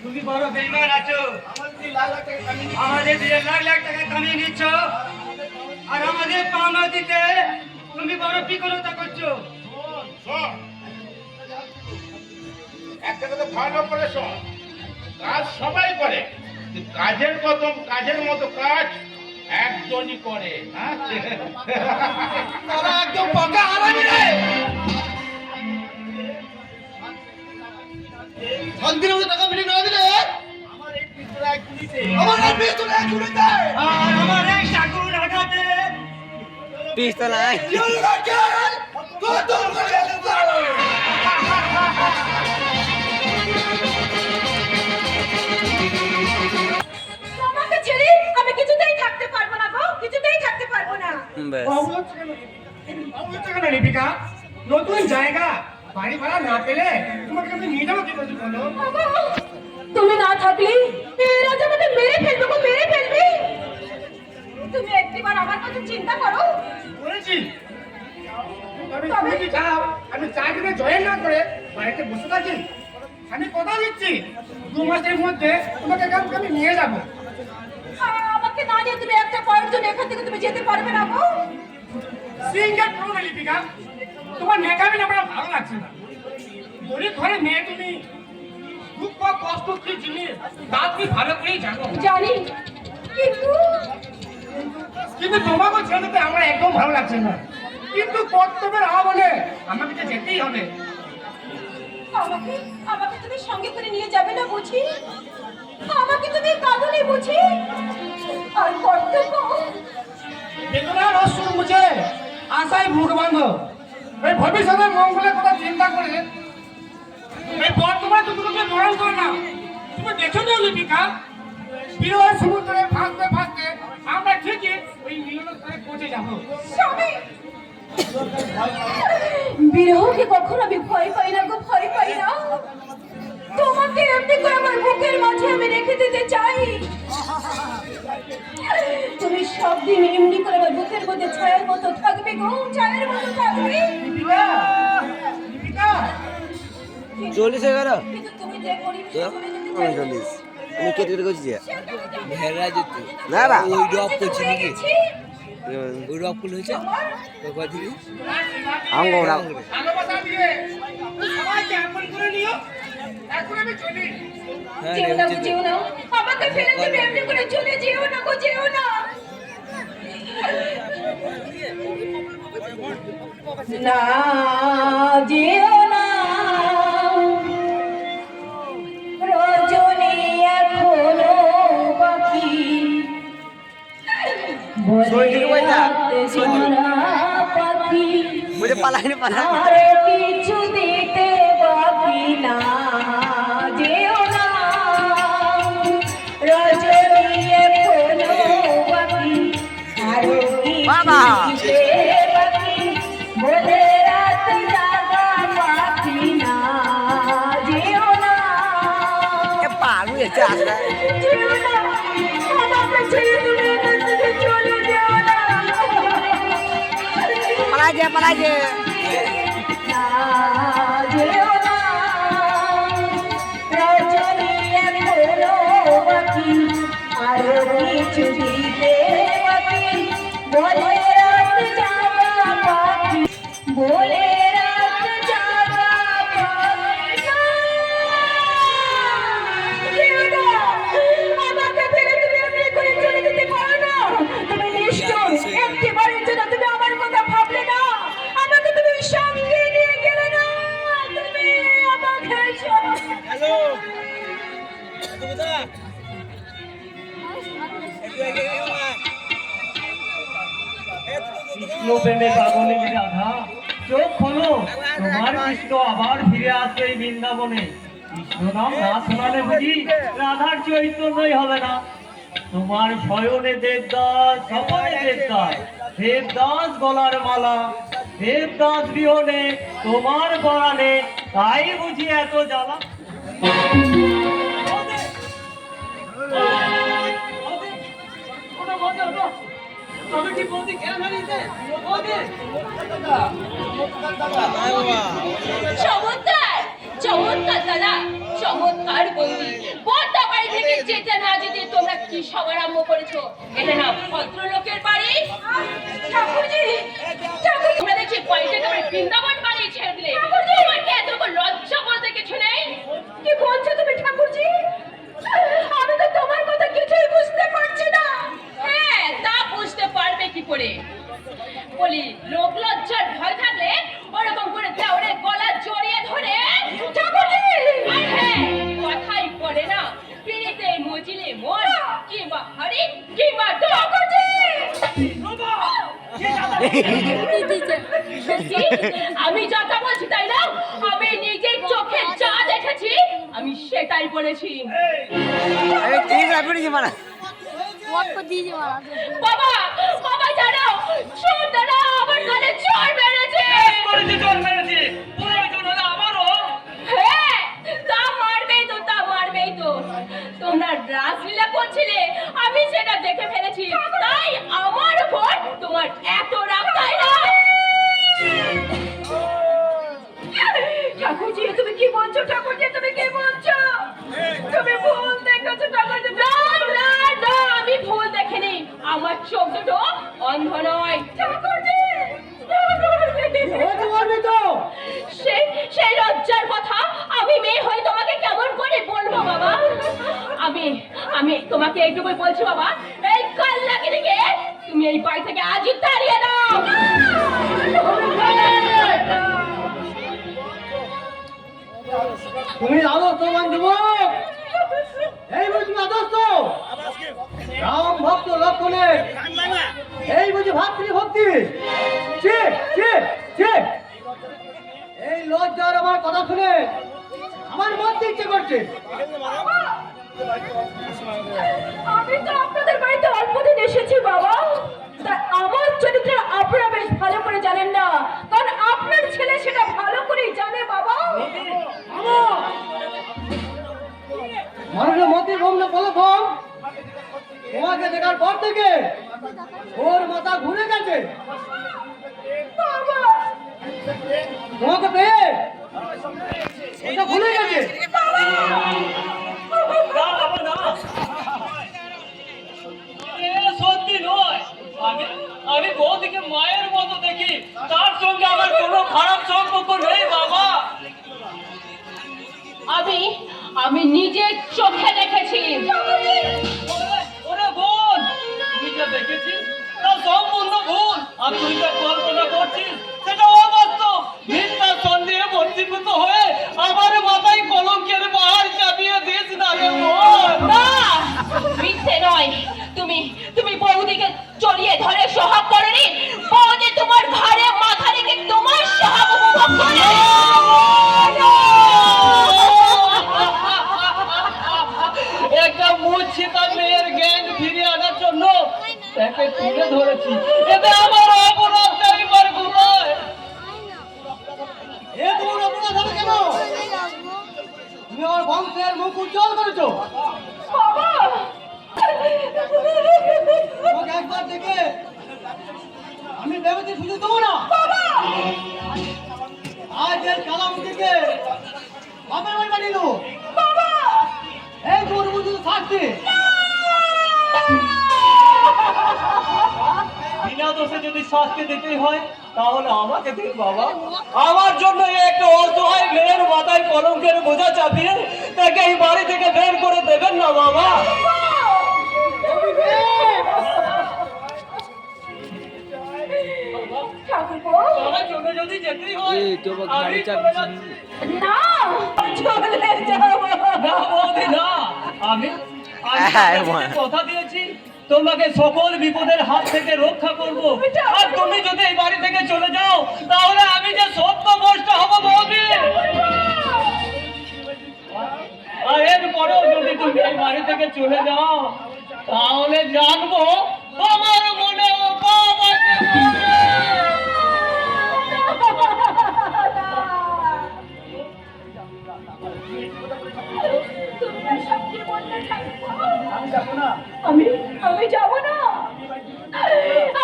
তুমি বড় বেইমান আছো, আমাদের 1.5 লাখ টাকা কামিয়ে নিচ্ছ, আর আমাদের পাওনা দিতে তুমি বড় বিকলতা করছো। একটা কথা ভালো করে শোন, কাজ সবাই করে, কিন্তু কাজের মতো কাজ একজনই করে। হ্যাঁ, তারা একদম পাকা হারামি রে। শান্তির মতো টাকা বিলি না দিলে আমার এই পিস্তলায় গুলিতে আর আমার এই চাকু ঢাকাতে পিস্তলায় তোমাকে ছেড়ে আমি কিছুতেই থাকতে পারবো না গো, কিছুতেই থাকতে পারবো না। ব্যাস বাবু হচ্ছে কেন লিপিকা? নতুন জায়গা, বাড়ি ভাড়া না পেলে তোমাকে আমি নিয়ে যাবো কি করে বলো? বাবা, তুমি না থাকলে এরা যে আমাকে মেরে ফেলবে গো, মেরে ফেলবে। তুমি একটিবার আমার কথা চিন্তা করো। বলেছি তুমি কি চাও আমি চাকরিতে জয়েন না করে বাড়িতে বসে থাকি? আমি কথা দিচ্ছি 2 মাসের মধ্যে তোমাকে আমি নিয়ে যাবো। আমাকে না নিয়ে তুমি একটা পয়েন্ট জন্য এখান থেকে তুমি যেতে পারবে না গো। সিঙ্গেল প্রবলেম লিপিকা, তোমার নেকামি আমার ভালো লাগছে না। গরিব ঘরে মেয়ে তুমি, দুঃখ কষ্ট কি জিনিস তা তুমি ভালো করেই জানো। জানি, কিন্তু কিন্তু তোমাকে ছেড়ে দিতে আমার একদম ভালো লাগছে না। কিন্তু কর্তব্যের আহ্বানে আমাকে তো যেতেই হবে। আমাকে আমাকে তুমি সঙ্গে করে নিয়ে যাবে না বুঝি? আমাকে তুমি কাঁদলে বুঝি? আর কর্তব্য বেদনার অশ্রু মুছে আশায় মুখ বাঁধ। এই ভবিষ্যতের মঙ্গলের কথা চিন্তা করে এই বর্তমানে দুটোকে মরণ করে না। তুমি দেখো না লিপিকা, বিরহ সমুদ্রে ভাসতে ভাসতে আমরা ঠিকই ওই মিলনস্থলে পৌঁছে যাবো। স্বামী, বিরহকে কখনো আমি ভয় পাই না গো, ভয় পাই না। তোমাকে এমনি করে আমার বুকের মাঝে আমি রেখে দিতে চাই। তুমি সব দিন এমনি করে আমার বুকের মধ্যে ছায়ার মতো থাকবে গো, ছায়ার মতো থাকবে। লিপিকা, লিপিকা, 40 হয়ে গেল। কিন্তু তুমি যে পরিবেশে চলে যেতে চাইছো, 40 তুমি কেটে কেটে করছিস সেটা আমি জানি ভেড়া যেত না বা ওই ড্রপ করছি নাকি? ওই রক ফুল হয়েছে কয় দিবি ভালোবাসা আঙ্গো দিয়ে সবাইকে আপন করে নিও। এখন আমি চলি। যেও না গো, যেও না, আমাকে ফেলে তুমি এমনি করে চলে যেও না গো, যেও না। না যেও না, রজনী এখনো বাকি, বলে রাখতে সোনা পাখি, বুঝে পালাইনি পালাই আর কিছু দিতে বাকি না, যেও না, রজনী এখনো বাকি, আরো বাবা। কিছু দিতে বাকি, বলে রাত জাগা পাখি না, যেও না, এ পারু এসে আসবে যেও না, আমাকে ছেড়ে তুমি এখান থেকে চলে যেও না। পালাই যে না যেও না, রজনী এখনো বাকি, আরো কিছু দিতে বাকি, বলে রাত জাগা পাখি, বলে রাত জাগা পাখি না। যেও না, আমাকে ফেলে তুমি এমনি করে চলে যেতে পারো না। তুমি নিষ্ঠুর, একটিবারের জন্য তুমি আমার কথা ভাবলে না, আমাকে তুমি সঙ্গে নিয়ে গেলে না, তুমি আমাকে হ্যালো কৃষ্ণ প্রেমে পাগলিনী রাধা, চোখ খোলো, তোমার কৃষ্ণ আবার ফিরে আসবে এই বৃন্দাবনে। কৃষ্ণ প্রণাম না শোনালে বুঝি রাধার চৈতন্যই হবে না। তোমার শয়নে দেবদাস, স্বপনে দেবদাস, দেবদাস গলার মালা, দেবদাস বিহনে তোমার পরাণে, তাই বুঝি এত জ্বালা। তবে কি বৌদি কেন হারিয়েছে? চমৎকার চমৎকার দাদা, চমৎকার বৌদি। বড়দা বাড়ি থেকে যেতে না যেতে তোমরা কি সব আরম্ভ করেছো? এটা না ভদ্রলোকের বাড়ি। ঠাকুরজি, ঠাকুর, তোমরা দেখছি বাড়িটা তোমার বৃন্দাবন বাড়ি ছেড়ে দিলে। তোমার কি এত লজ্জা বলতে কিছু নেই? কি বলছো তুমি ঠাকুরজি? আমি তো তোমার কথা কিছুই বুঝতে পারছি না। হ্যাঁ, তা বুঝতে পারবে কি করে? বলি, লোক লজ্জার ভয় থাকলে ওরকম করে দেওরে গলা জড়িয়ে ধরে ঠাকুরজি, হ্যাঁ, কথাই বলে না, পিড়িতে মজিলে মন, কিংবা হাড়ি কিংবা ঠাকুরজি। আমি যা বলছি তাই না? আমি নিজের চোখে যা দেখেছি আমি সেটাই বলেছি। বাবা, বাবা জানো, সুন্দরা আমার গালে চড় মেরেছে। হ্যাঁ, তা মারবেই তো, তা মারবেই তো। তোমরা রাসলীলা করছিলে, আমি সেটা দেখে ফেলেছি, তাই আমার উপর তোমার এত রাগ, তাই না? ঠাকুরজি, তুমি কি বলছো? ঠাকুরজি, তুমি কি বলছো? তুমি ভুল দেখেছো ঠাকুরজি। না না না, আমি ভুল দেখিনি, আমার চোখ দুটো অন্ধ নয় ঠাকুরজি। সেই লজ্জার কথা আমি মেয়ে হয়ে তোমাকে কেমন করে বলবো বাবা? আমি তোমাকে এইটুকুই বলছি বাবা, এই কাল্লাগিরিকে তুমি এই বাড়ি থেকে আজই তাড়িয়ে দাও। তুমি আদর্শ যুবক, এই বুঝি আদর্শ রাম ভক্ত লক্ষণের, এই বুঝি ভাতৃভক্তি। ঠিক ঠিক ঠিক, এই লজ্জার আমার কথা শুনে আমার মনতে ইচ্ছে করছে। আমি তো আপনাদের বাড়িতে অল্পদিন এসেছি বাবা, তাই আমার চরিত্র আপনারা বেশ ভালো করে জানেন না, কারণ আপনার ছেলে সেটা ভালো করেই জানে বাবা। মানুষের মতি ভ্রম না বলো ভ্রম, তোমাকে দেখার পর থেকে ওর মাথা ঘুরে গেছে। বাবা, তোমাকে পেয়ে ওটা ভুলে গেছে। সত্যি নয়, আমি বৌদিকে মায়ের মতো দেখি, তার সঙ্গে আমার কোনো খারাপ সম্পর্ক নেই বাবা। আমি নিজের চোখে দেখেছি। ওরে বোন, তুই যা দেখেছিস তা সম্পূর্ণ ভুল, আর তুই যা কল্পনা করছিস সেটা অবাস্তব। মিথ্যা সন্দেহে বঞ্চিত হয়ে আমার মাথায় কলঙ্কের পাহাড় চাপিয়ে দিস না রে বোন। না, মিথ্যে নয়, তুমি বৌদিকে জড়িয়ে ধরে সোহাগ করনি, বৌদি তোমার ঘাড়ে মাথা রেখে তোমার সোহাগ উপভোগ করে। একটা মূর্ছিতা মেয়ের জ্ঞান ফিরিয়ে আনার জন্য তাকে তুলে ধরেছি, এতে আমার অপরাধটা এবার কোথায়? এ তোমার অপরাধ হবে কেন? তুমি আমার বংশের মুখ উজ্জ্বল করেছো। বাবা, তোমাকে একবার দেখে আমি ভেবেছি শুধু দেবো না, আজ এর কালামুটিকে বাপের বাড়ি বানিয়ে দেবো। এই তোমার বুঝি শাস্তি। বিনা দোষে যদি শাস্তি দিতেই হয় তাহলে আমাকে দিন বাবা। আমার জন্য একটা অসহায় মেয়ের মাথায় কলঙ্কের বোঝা চাপিয়ে তাকে এই বাড়ি থেকে বের করে দেবেন না বাবা। ঠাকুরপো, আমার জন্য যদি যেতেই হয় আমি চলে যাচ্ছি। না, চলে যাও। না বৌদি, না, আমি আপনাকে কথা দিয়েছি তোমাকে সকল বিপদের হাত থেকে রক্ষা করব, আর তুমি যদি এই বাড়ি থেকে চলে যাও তাহলে আমি যে সত্য বসটা হব বৌদি। আর এরপরেও যদি তুমি এই বাড়ি থেকে চলে যাও তাহলে জানবো আমার মনে বাবা আমি যাব না।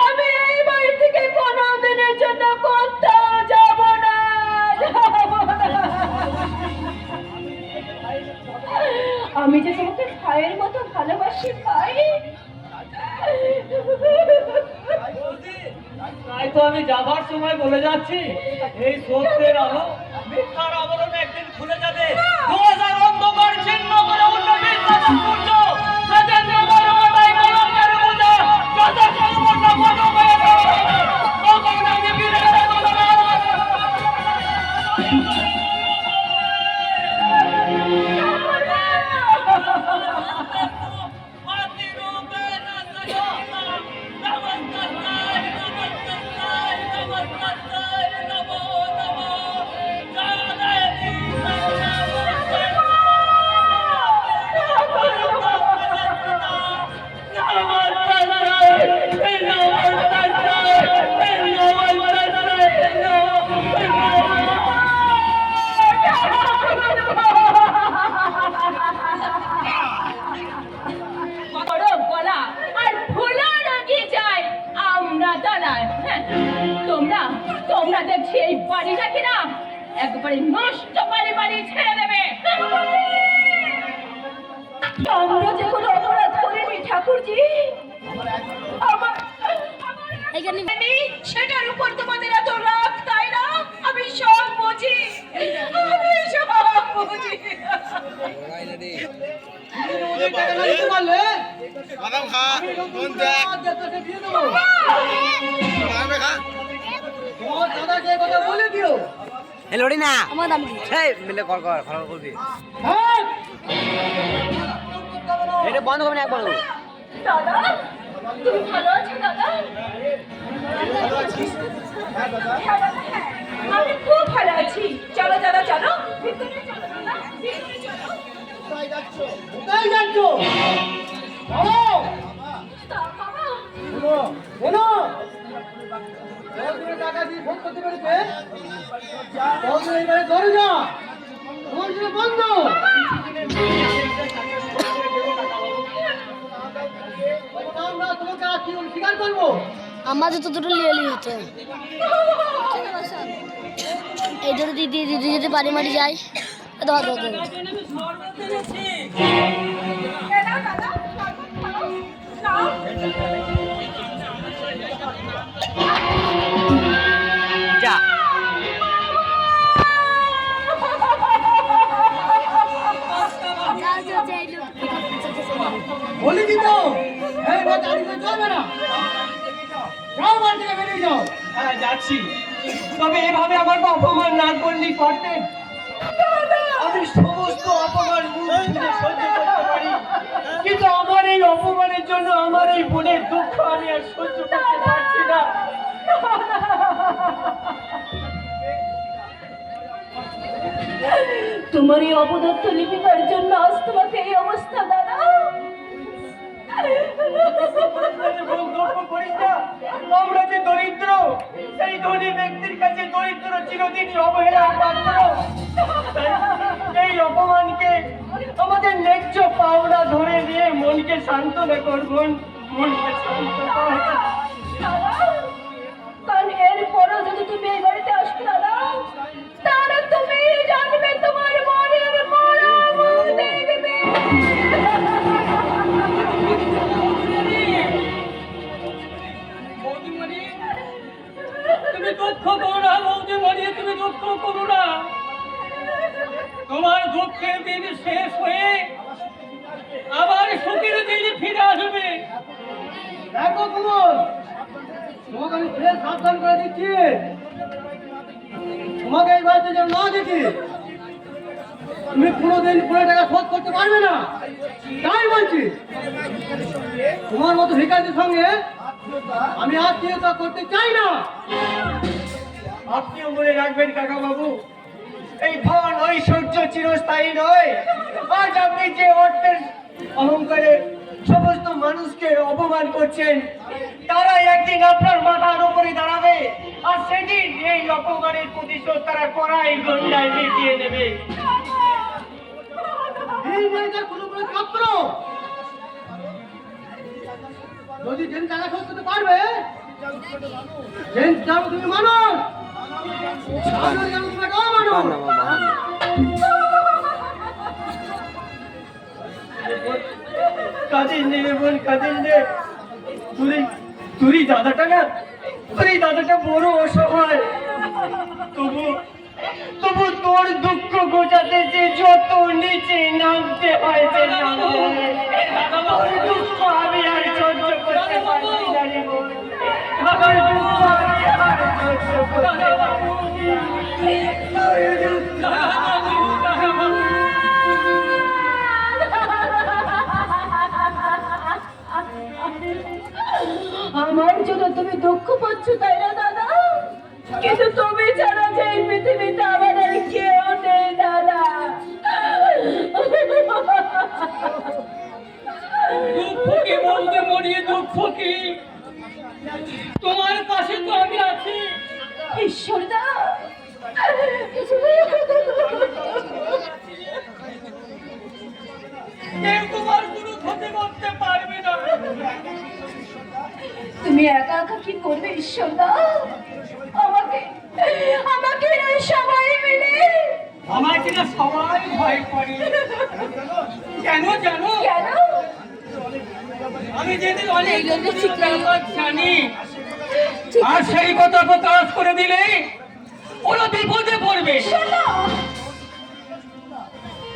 আমি এই বাড়ি থেকে কোনো দিনের জন্য কোথাও যাব না। আমি যে তোমাকে ভাইয়ের মতো ভালোবাসি ভাই। তাই তো আমি যাবার সময় বলে যাচ্ছি এই সত্যের আলো মিথ্যার আবরণে একদিন খুলে যাবে। 2000 অন্ধকার ছিন্ন করে উঠবে মিথ্যার সূর্য। সেজন্য আমার মাথায় কলঙ্কের বোঝা যত সর্বস্ব বড় হয়ে যাবে। তখন আমি ফিরে আসবো না। তোমরা দেখছি এই বাড়িটাকে না একবারে নষ্ট বাড়ি ছেড়ে দেবে। আমরা যে কোনো অপরাধ করিনি ঠাকুরজি। সেটার উপর তোমাদের এত রাগ, তাই না? আমি সব বুঝি। লড়ি না আমার দাম কি? মিলে কল করবি এটা বন্ধ করবি না একবার দাদা, তুমি ভালো আছো দাদা? হ্যাঁ, আমি খুব ভালো আছি। চলো দাদা, চলো ভিতরে চলো দাদা, ভিতরে চলো। কোথায় যাচ্ছ? বাবা! বাবা, শোনো, শোনো। টাকা দিয়ে ফোন করতে পেরেছে? এইবারে দরজা তোমার জন্য বন্ধ। আমরা তোমাকে আর কি স্বীকার করবো? আমাদের তো দুটো লিয়ে হচ্ছে এই ধরে দিদি দিদি যদি বাড়ি মারি যায় ধর ধর ধর দাদা, দাদা, নাও। যা বলি দিত এই না গাড়ি তো চলবে না। যাও বাড়ি থেকে বেরিয়ে যাও। হ্যাঁ যাচ্ছি, তবে এভাবে আমার অপমান না করলেই পারতেন। আমি সমস্ত অপমান মুখ বুজে সহ্য করতে পারি, কিন্তু আমার এই অপমানের জন্য আমার এই বোনের দুঃখ আমি আর সহ্য করতে পারছি না। তোমার এই অপদত্ত লিপিকার জন্য আজ তোমাকে এই অবস্থা দাদা। আমরা যে দরিদ্র, সেই ধনী ব্যক্তির কাছে দরিদ্র চিরদিনই অবহেলার পাত্র। এই অপমানকে আমাদের ন্যায্য পাওনা ধরে নিয়ে মনকে সান্ত্বনা করবেন, মনকে সান্ত্বনা। কারণ এরপরও যদি তুমি এই বাড়িতে আসবে দাদা, তাহলে তুমি জানবে তোমার মনের মরম দেখবে। তুমি দুঃখ করো না বৌদিমণি, তুমি দুঃখ করো না। তোমার দুঃখের দিন শেষ হয়ে আবার সুখের দিন ফিরে আসবে। দেখো কুমল, তোমাকে আমি ফের সাবধান করে দিচ্ছি, তোমাকে এই বাড়িতে যেন না দেখি। তুমি কোনোদিন পুরো টাকা শোধ করতে পারবে না, তাই বলছি। তোমার মতো ভিখারিদের সঙ্গে আমি আত্মীয়তা করতে চাই না। আপনিও মনে রাখবেন কাকা বাবু, এই ধন ঐশ্বর্য চিরস্থায়ী নয়। আজ আপনি যে অর্থের অহংকারে সমস্ত মানুষকে অপমান করছেন, তারাই একদিন আপনার মাথার উপরে দাঁড়াবে, আর সেদিন এই অপমানের প্রতিশোধ তারা কড়াই গন্ডায় মিটিয়ে নেবে। এই মেয়েটা কোনো কোনো চক্র, যদি যেন টাকা শোধ করতে পারবে, যেন যাও তুমি মানুষ, মানুষ যেন তোমাকে অমানুষ। কাজের নেবে বল, কাজের নে। তুই দাদাটা না, তুই দাদাটা বড় অসহায়, তবু তোর দুঃখ গোছাতে যে যত নিচে নামতে হয় যে নামবে। তোর দুঃখ আমি আর সহ্য করতে পারছি না রে বোন। আমার দুঃখ আমি আর সহ্য করতে পারছি না। আমার জন্য তুমি দুঃখ পাচ্ছ তাই না দাদা? কিন্তু তুমি ছাড়া যে এই পৃথিবীতে আমার আর কেউ নেই দাদা। দুঃখ কি বলতে মরিয়ে, দুঃখ কি? তোমার পাশে তো আমি আছি। ঈশ্বরদা, কেউ তোমার কোনো ক্ষতি করতে পারবে না। তুমি একা একা কি করবে ঈশ্বরদা? আমাকে আমাকে এই সবাই মিলে আমার কিনা সবাই ভয় করে। কেন জানো? কেন? আমি যেদিন অনেক কিছু ব্যাপার জানি, আর সেই কথা প্রকাশ করে দিলে ওরা বিপদে পড়বে।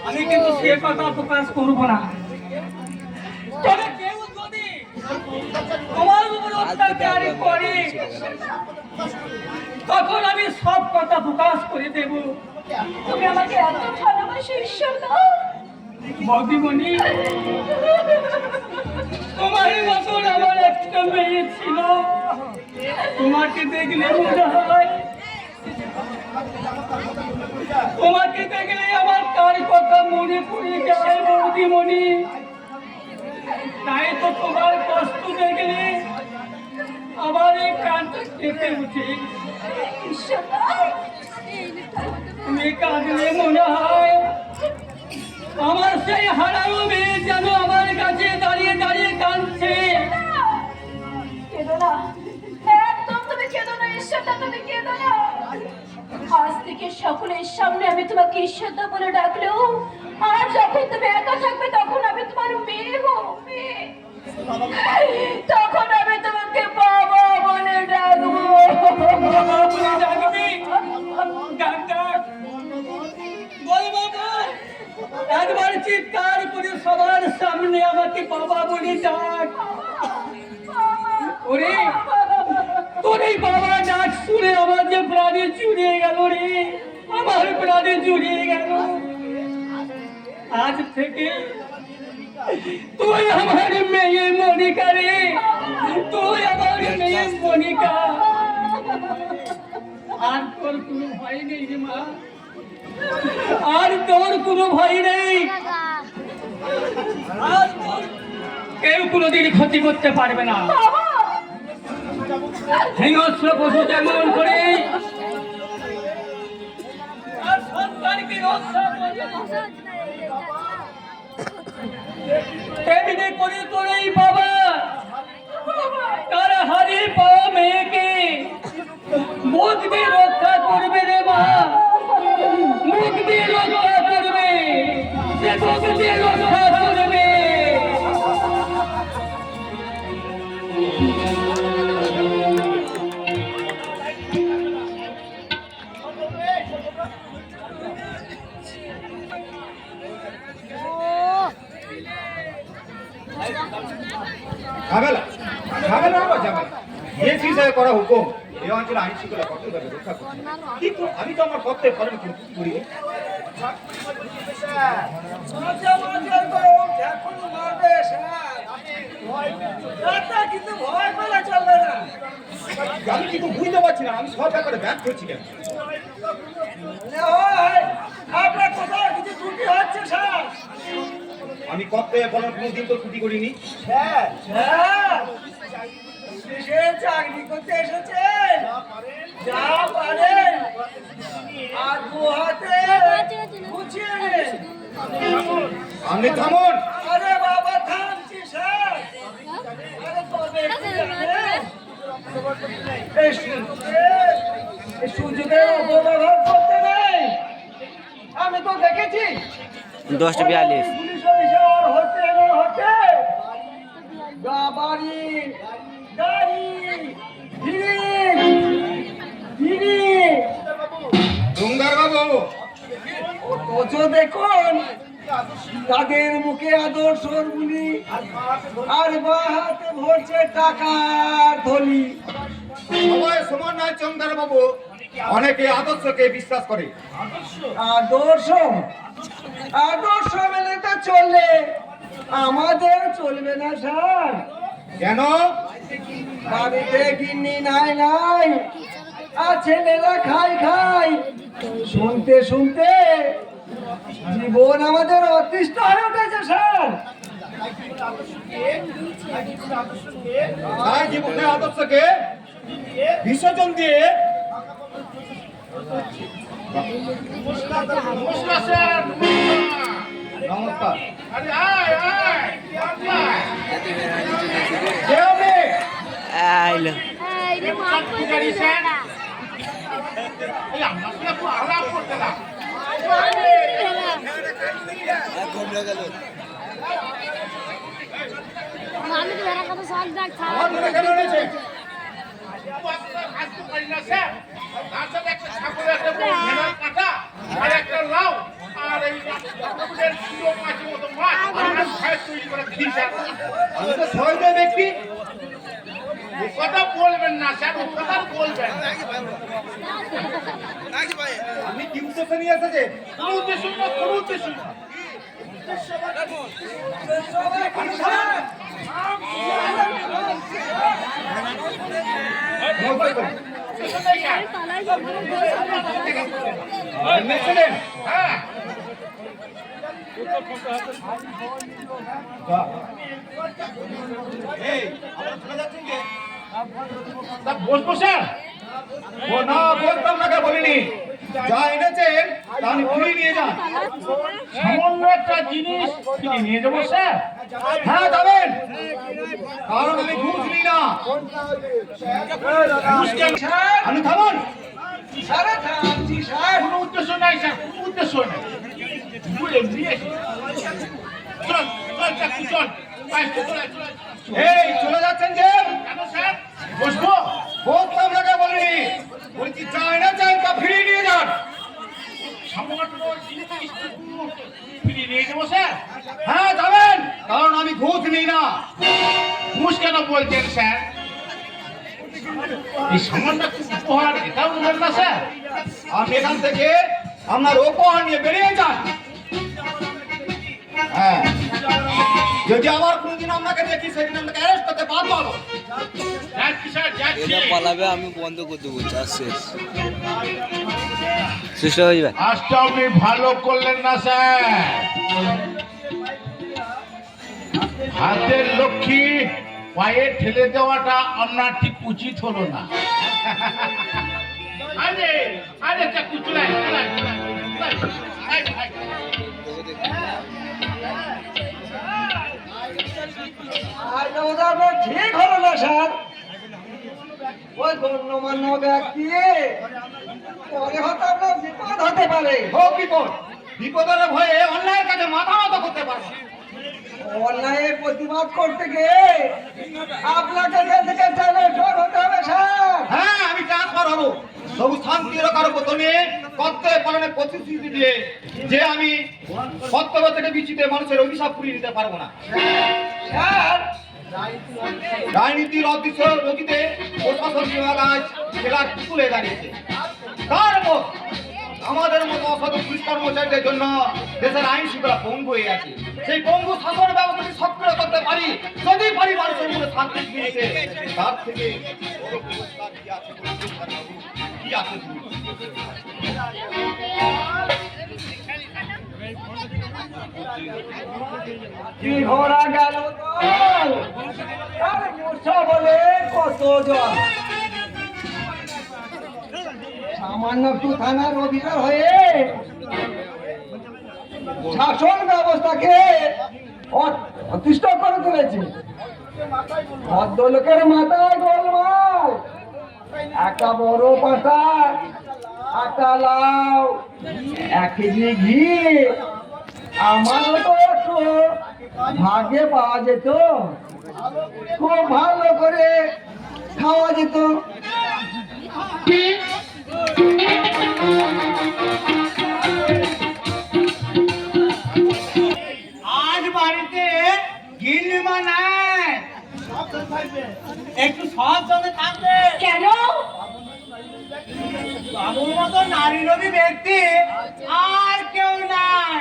আমি কিন্তু সে কথা প্রকাশ করবো না। তবে কেউ যদি তোমার উপর অত্যাচার করে, তখন আমি সব কথা প্রকাশ করে দেব। তুমি আমাকে এত ভালোবাসো ঈশ্বরদা? বৌদিমণি, তোমার মতন আমার একটা মেয়ে ছিল, তোমাকে দেখলে মনে হয়, তোমাকে দেখলে আমার কার কথা মনে পড়ে যায় বৌদিমণি। তাই তো তোমার কষ্ট দেখলে আমার এই কানটা কেঁপে উঠে। ঈশ্বরদা, তুমি কাঁদলে মনে হয় আমার সেই হারানো মেয়ে যেন আমার কাছে দাঁড়িয়ে দাঁড়িয়ে কাঁদছে। কেঁদো না, একদম তুমি কেঁদো না ঈশ্বরদা, তুমি কেঁদো না। আজ থেকে সকলের সামনে আমি তোমাকে ঈশ্বরদা বলে ডাকলেও, আর যখন তুমি একা থাকবে তখন আমি তোমার মেয়ে হব, মেয়ে। তখন আমি তোমাকে বাবা বলে ডাকবো। বাবা বলে ডাকবি? ডাক ডাক, বল বাবা। একবার চিৎকার করে সবার সামনে আমাকে বাবা বলে ডাক। ওরে, তোর এই বাবা ডাক শুনে আমার যে প্রাণে জুড়িয়ে গেল রে, আমার প্রাণে জুড়িয়ে গেল। আজ থেকে তুই আমার মেয়ে মনিকা রে, তুই আমার মেয়ে মনিকা। আর তোর কোনো ভয় নেই রে মা, আর তোর কোনো ভয় নেই। আর তোর কেউ কোনোদিন ক্ষতি করতে পারবে না। হিংস্র পশু যেমন করে আর সন্তানকে রক্ষা করে, তেমনি করে তোর এই বাবা তার হারিয়ে পাওয়া মেয়েকে মুখ দিয়ে রক্ষা করবে রে মা, মুখ দিয়ে রক্ষা করবে, সে মুখ দিয়ে রক্ষা করবে। ঝামেলা ঝামেলা আবার ঝামেলা। ডিএসপি হিসাবে করা হুকুম এই অঞ্চলে আইন শৃঙ্খলা কর্তব্যকে রক্ষা করছে, কিন্তু আমি তো আমার কর্তব্য পালন করি। আমি কিন্তু বুঝতে পারছি না, আমি সব ব্যাপারে ব্যর্থ হচ্ছি কেন? আপনার কোথাও কিছু ত্রুটি হচ্ছে স্যার? আমি কর্তব্যে বলার কোনোদিন তো ত্রুটি করিনি। স্যার সে চাকরি করতে এসেছেন, যা পারেন আর দু হাতে গুছিয়ে নিন। আপনি থামুন। আরে বাবা থামছি স্যার। আরে তবে একটু দেখেন। এই সুযোগের অপব্যবহার করতে নেই। আমি তো দেখেছি 10:42 পুলিশ অফিসার হতে না হতে বাড়ি গাড়ি ধীরে ডুঙ্গার বাবু, অথচ দেখুন তাদের মুখে আদর্শগুলি আর বা হাতে ভরছে টাকার থলি। সবাই সমান নয় চমদার বাবু, অনেকে আদর্শকে বিশ্বাস করে। আদর্শ আদর্শ মেনে তো চললে আমাদের চলবে না স্যার। কেন? বাড়িতে গিন্নি নাই আর ছেলেরা খাই শুনতে শুনতে জীবন আমাদের অতিষ্ঠ হয়ে উঠেছে স্যার। তাই জীবনে আদর্শকে বিসর্জন দিয়ে নমস্কার। কে আপনি? আইলো আমি তো ভেড়া কথা সব ডাক আমার মনে কেন রয়েছে? আমি তো সহৃদয় ব্যক্তি। কথা বলবেন না স্যার, কথা বলবেন। আপনি কি উদ্দেশ্যে নিয়ে এসেছেন? কোনো উদ্দেশ্য না, কোনো উদ্দেশ্য না। এসেছিলেন? হ্যাঁ, এই, আপনারা চলে যাচ্ছেন যে? তা বসবো স্যার? ও না, বলতাম নাকি বলিনি। যা এনেছেন তা আপনি ফিরিয়ে নিয়ে যান। সামান্য একটা জিনিস কিনে নিয়ে যাবো স্যার? হ্যাঁ যাবেন, কারণ আমি ঘুষ নিই না। আপনি থামুন। সারা থামছি স্যার। কোনো উদ্দেশ্য নাই স্যার, কোনো উদ্দেশ্য নাই। এমনি এসে চল চল চাকু চল, আয়, চল, চল, চল। এই চলে যাচ্ছেন যে? কেন স্যার? বসবো? বলতাম নাকি বলিনি। বলছি যা এনেছেন তা ফিরিয়ে নিয়ে যান। সামান্য জিনিস ফিরিয়ে নিয়ে যাবো স্যার? হ্যাঁ যাবেন, কারণ আমি ঘুষ নিই না। ঘুষ কেন বলছেন স্যার? এই সামান্য উপহার এটাও নেবেন না স্যার? আপনি এখান থেকে আপনার উপহার নিয়ে বেরিয়ে যান। হ্যাঁ, যদি আবার কোনদিন আপনাকে দেখি সেদিন আপনাকে অ্যারেস্ট করতে বাধ্য হবো। যাচ্ছি স্যার, যাচ্ছি। এটা পালাবে, আমি বন্ধ করে দেবো। চাষ শেষ হয়ে যাবে। আজটা আপনি ভালো করলেন না স্যার। হাতের লক্ষ্মী পায়ে ঠেলে দেওয়াটা আপনার ঠিক উচিত হলো না। আরে আরে চাকু চলাই চলাই চলাই। ঠিক হলো না স্যার। ওই গণ্যমান্য ব্যক্তি পরে হয়তো আপনার বিপদ হতে পারে। হোক বিপদ, বিপদের ভয়ে অন্যায়ের কাছে মাথা নত করতে পারবো না। অন্যায়ের প্রতিবাদ করতে গিয়ে আপনাকে এখান থেকে ট্রান্সফার হতে হবে স্যার। হ্যাঁ, আমি ট্রান্সফার হবো। তবু শান্তি রক্ষার উপর নিয়ে কর্তব্য পালনের প্রতিশ্রুতি দিয়ে যে আমি কর্তব্য থেকে বিচ্যুত মানুষের অভিশাপ পুরিয়ে দিতে পারবো না। স্যার রাজনীতির অদৃশ্য রোগীতে প্রশাসন বিভাগ আজ জেলার তুলে দাঁড়িয়েছে। তার উপর আমাদের মতো অসাধু পুলিশ কর্মচারীদের জন্য দেশের আইন শৃঙ্খলা পঙ্গু হয়ে আছে। সেই পঙ্গু শাসন ব্যবস্থাকে সক্রিয় করতে পারি, যদি পারি মানুষের মধ্যে শান্তি ফিরেছে, তার থেকে বড় পুরস্কার কি আছে বলুন? কি আছে তুমি? কি ঘোড়া গেল দল, আর মূর্ছা বলে কত জল। সামান্য একটু থানার অধিকার হয়ে শাসন ব্যবস্থাকে অতিষ্ঠ করে তুলেছে। ভদ্রলোকের মাথায় গোলমাল, একটা বড় পাতা, একটা লাউ, 1 কেজি ঘি, আমারও তো একটু ভাগে পাওয়া যেত, খুব ভালো করে খাওয়া যেত। আজ বাড়িতে গিন্নিমা নাই, একটু সাবধানে থাকবে। কেন? বাবুর মতো নারী লোভী ব্যক্তি আর কেউ নাই,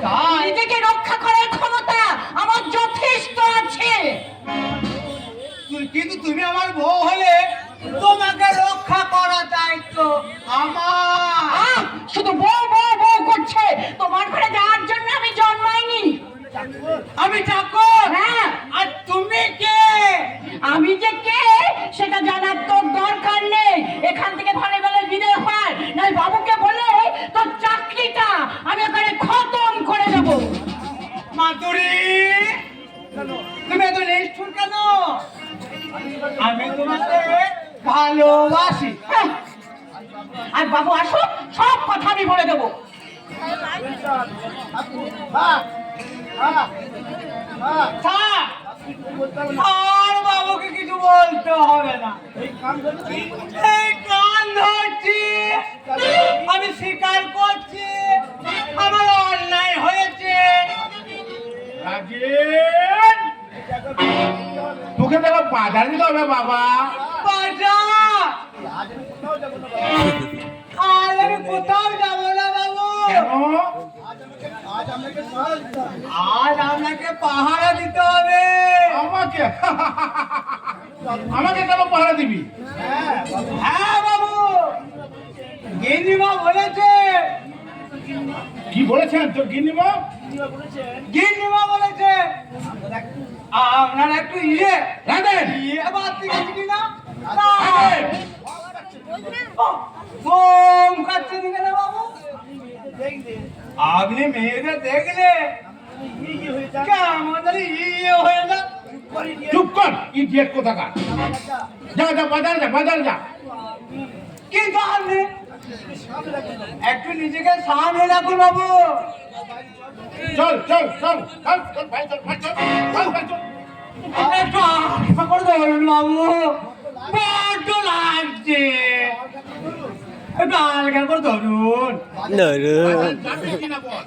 তাই নিজেকে রক্ষা করার ক্ষমতা আমার যথেষ্ট আছে। কিন্তু তুমি আমার বউ হলে তোমাকে রক্ষা করার দায়িত্ব আমার। শুধু বউ বউ বউ করছে, তোমার ঘরে যাওয়ার জন্য আমি জন্মাইনি। আমি ঠাকুর, হ্যাঁ, আর তুমি কে? আমি যে কে সেটা জানার তোর দরকার নেই। এখান থেকে ভালো ভালো বিদায় হয়, নয় বাবুকে বলে তোর চাকরিটা আমি ওখানে খতম করে দেবো। মাধুরী, তুমি এত নিষ্ঠুর কেন? আমি তোমাকে ভালোবাসি। হ্যাঁ, আর বাবু আসো, সব কথা আমি বলে দেবো। থাক, আর বাবুকে কিছু বলতে হবে না। এই কান ধরছি, আমি স্বীকার করছি আমার অন্যায় হয়েছে। তোকে দেখো বাজার দিতে হবে বাবা। বাজার? আজ আমি কোথাও যাবো না বাবু। আজ আপনাকে পাহারা দিতে হবে। আমাকে আমাকে কেন পাহারা দিবি? হ্যাঁ বাবু, গিন্নিমা বলেছে। কি বলেছেন তোর গিন্নিমা? গিন্নিমা বলেছে আপনার একটু রাখেন। বাড়তে গেছে কিনা। বোম কাটছে দিকে না বাবু। আপনি মেয়েদের দেখলে কেমন জানি হয়ে যা। চুপ কর, ইডিয়েট কোথাকার। যা যা বাজার যা, বাজার যা। কিন্তু আপনি একটু নিজেকে সামনে রাখুন বাবু। চল চল চল চল চল ভাই, চল ভাই, চল চল ভাই, চল। একটু আশা করে ধরুন বাবু, বড্ড লাগছে। একটু হালকা করে ধরুন। যাবি কিনা বল?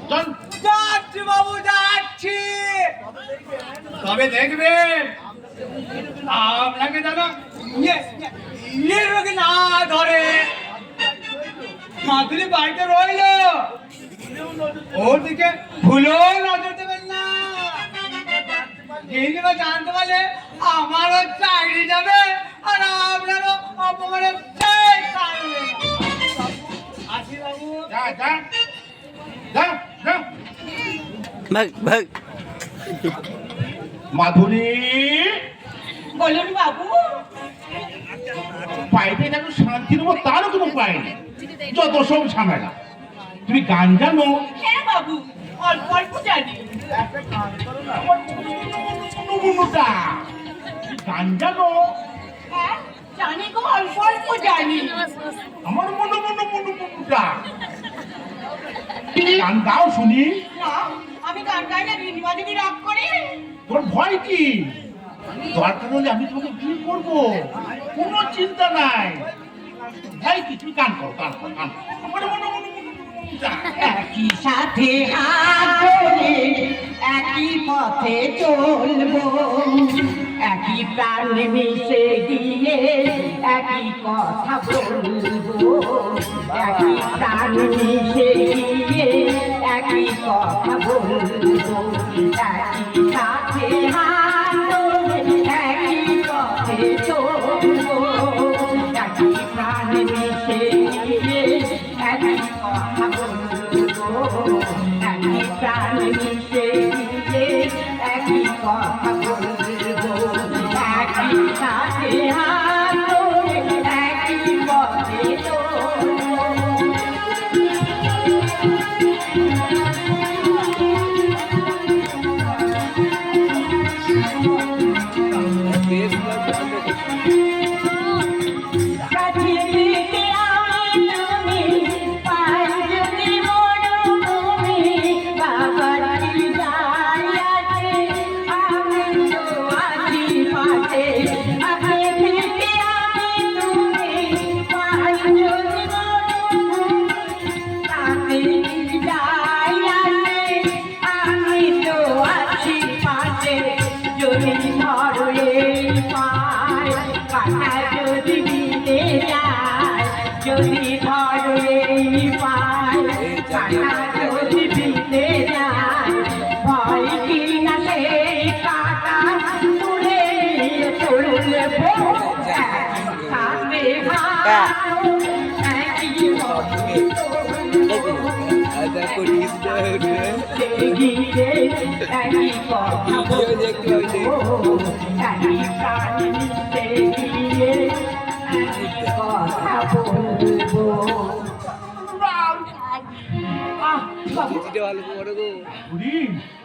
চল। যাচ্ছি বাবু, যাচ্ছি। তবে দেখবেন আপনাকে যেন রোগী না ধরে। মাধুরী বাড়িতে রইল, ওর দিকে ভুলেও নজর দেবেন না। গিন্নিমা জানতে পারলে আমারও চাকরি যাবে, আর আপনারও অপমানের শেষ থাকবে না। আসি বাবু। যা যা যা যা। মাধুরী, বলুন বাবু। পাইপে যেন শান্তি নেবো তারও কোনো পায় নেই, যত সব ঝামেলা। তুমি গান জানো? হ্যাঁ বাবু, অল্প অল্প জানি। নুনুটা, তুমি গান জানো? হ্যাঁ জানি গো, অল্প অল্প জানি। আমার মনুটা গান গাও শুনি। না, আমি গান গাই না, গিন্নিমা দিদি রাগ করে। তোর ভয় কি? দরকার হলে আমি তোমাকে বিয়ে করবো, কোনো চিন্তা নাই। ভয় কি? তুমি গান করো, গান করো, গান করো। একই সাথে হাত ধরে একই পথে চলবো, একই প্রাণ মিশে গিয়ে একই কথা বলবো, একই প্রাণ মিশে গিয়ে একই কথা বলবো, একই সাথে হাত ধরে একই পথে চলবো, একই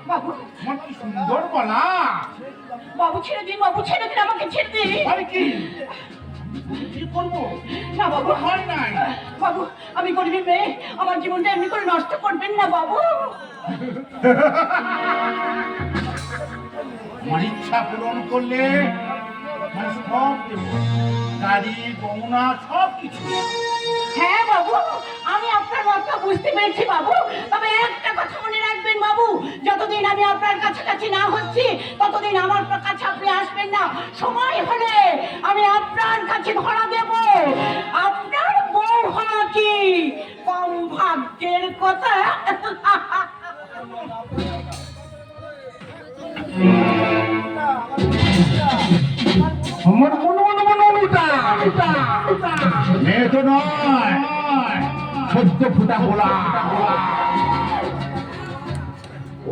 বাবু আমার কি সুন্দর গলা। বাবু ছেড়ে দিন, বাবু ছেড়ে দিন, আমাকে ছেড়ে দিন। আরে কি কি করবো? না বাবু, হয় নাই। বাবু আমি গরিবী মেয়ে, আমার জীবনটা এমনি করে নষ্ট করবেন না বাবু। আমার ইচ্ছা পূরণ করলে মানে সব দেবো, গাড়ি গহনা সব কিছু। হ্যাঁ বাবু, আমি আপনার কথা বুঝতে পেরেছি বাবু, তবে একটা কথা মনে রাখবেন বাবু, যতদিন আমি আপনার কাছাকাছি না হচ্ছি ততদিন আমার কাছে আপনি আসবেন না। সময় হলে আমি আপনার কাছে ধরা দেব। আপনার বউ হওয়া কি কম ভাগ্যের কথা? আমার মেয়ে তো নয়, সদ্য ফুটা গোলা।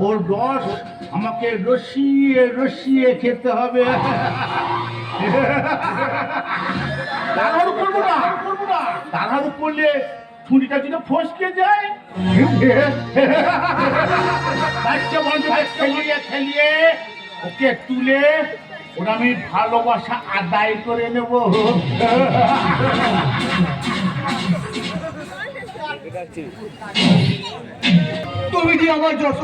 ওর রস আমাকে রসিয়ে রসিয়ে খেতে হবে। তাড়াহুড়ো করবো না, তাড়াহুড়ো করলে ছুরিটা যদি ফসকে যায়। বাচ্চা বন্ধুকে খেলিয়ে খেলিয়ে ওকে তুলে ওরা আমি ভালোবাসা আদায় করে নেব। তুমি যে আমার যশোর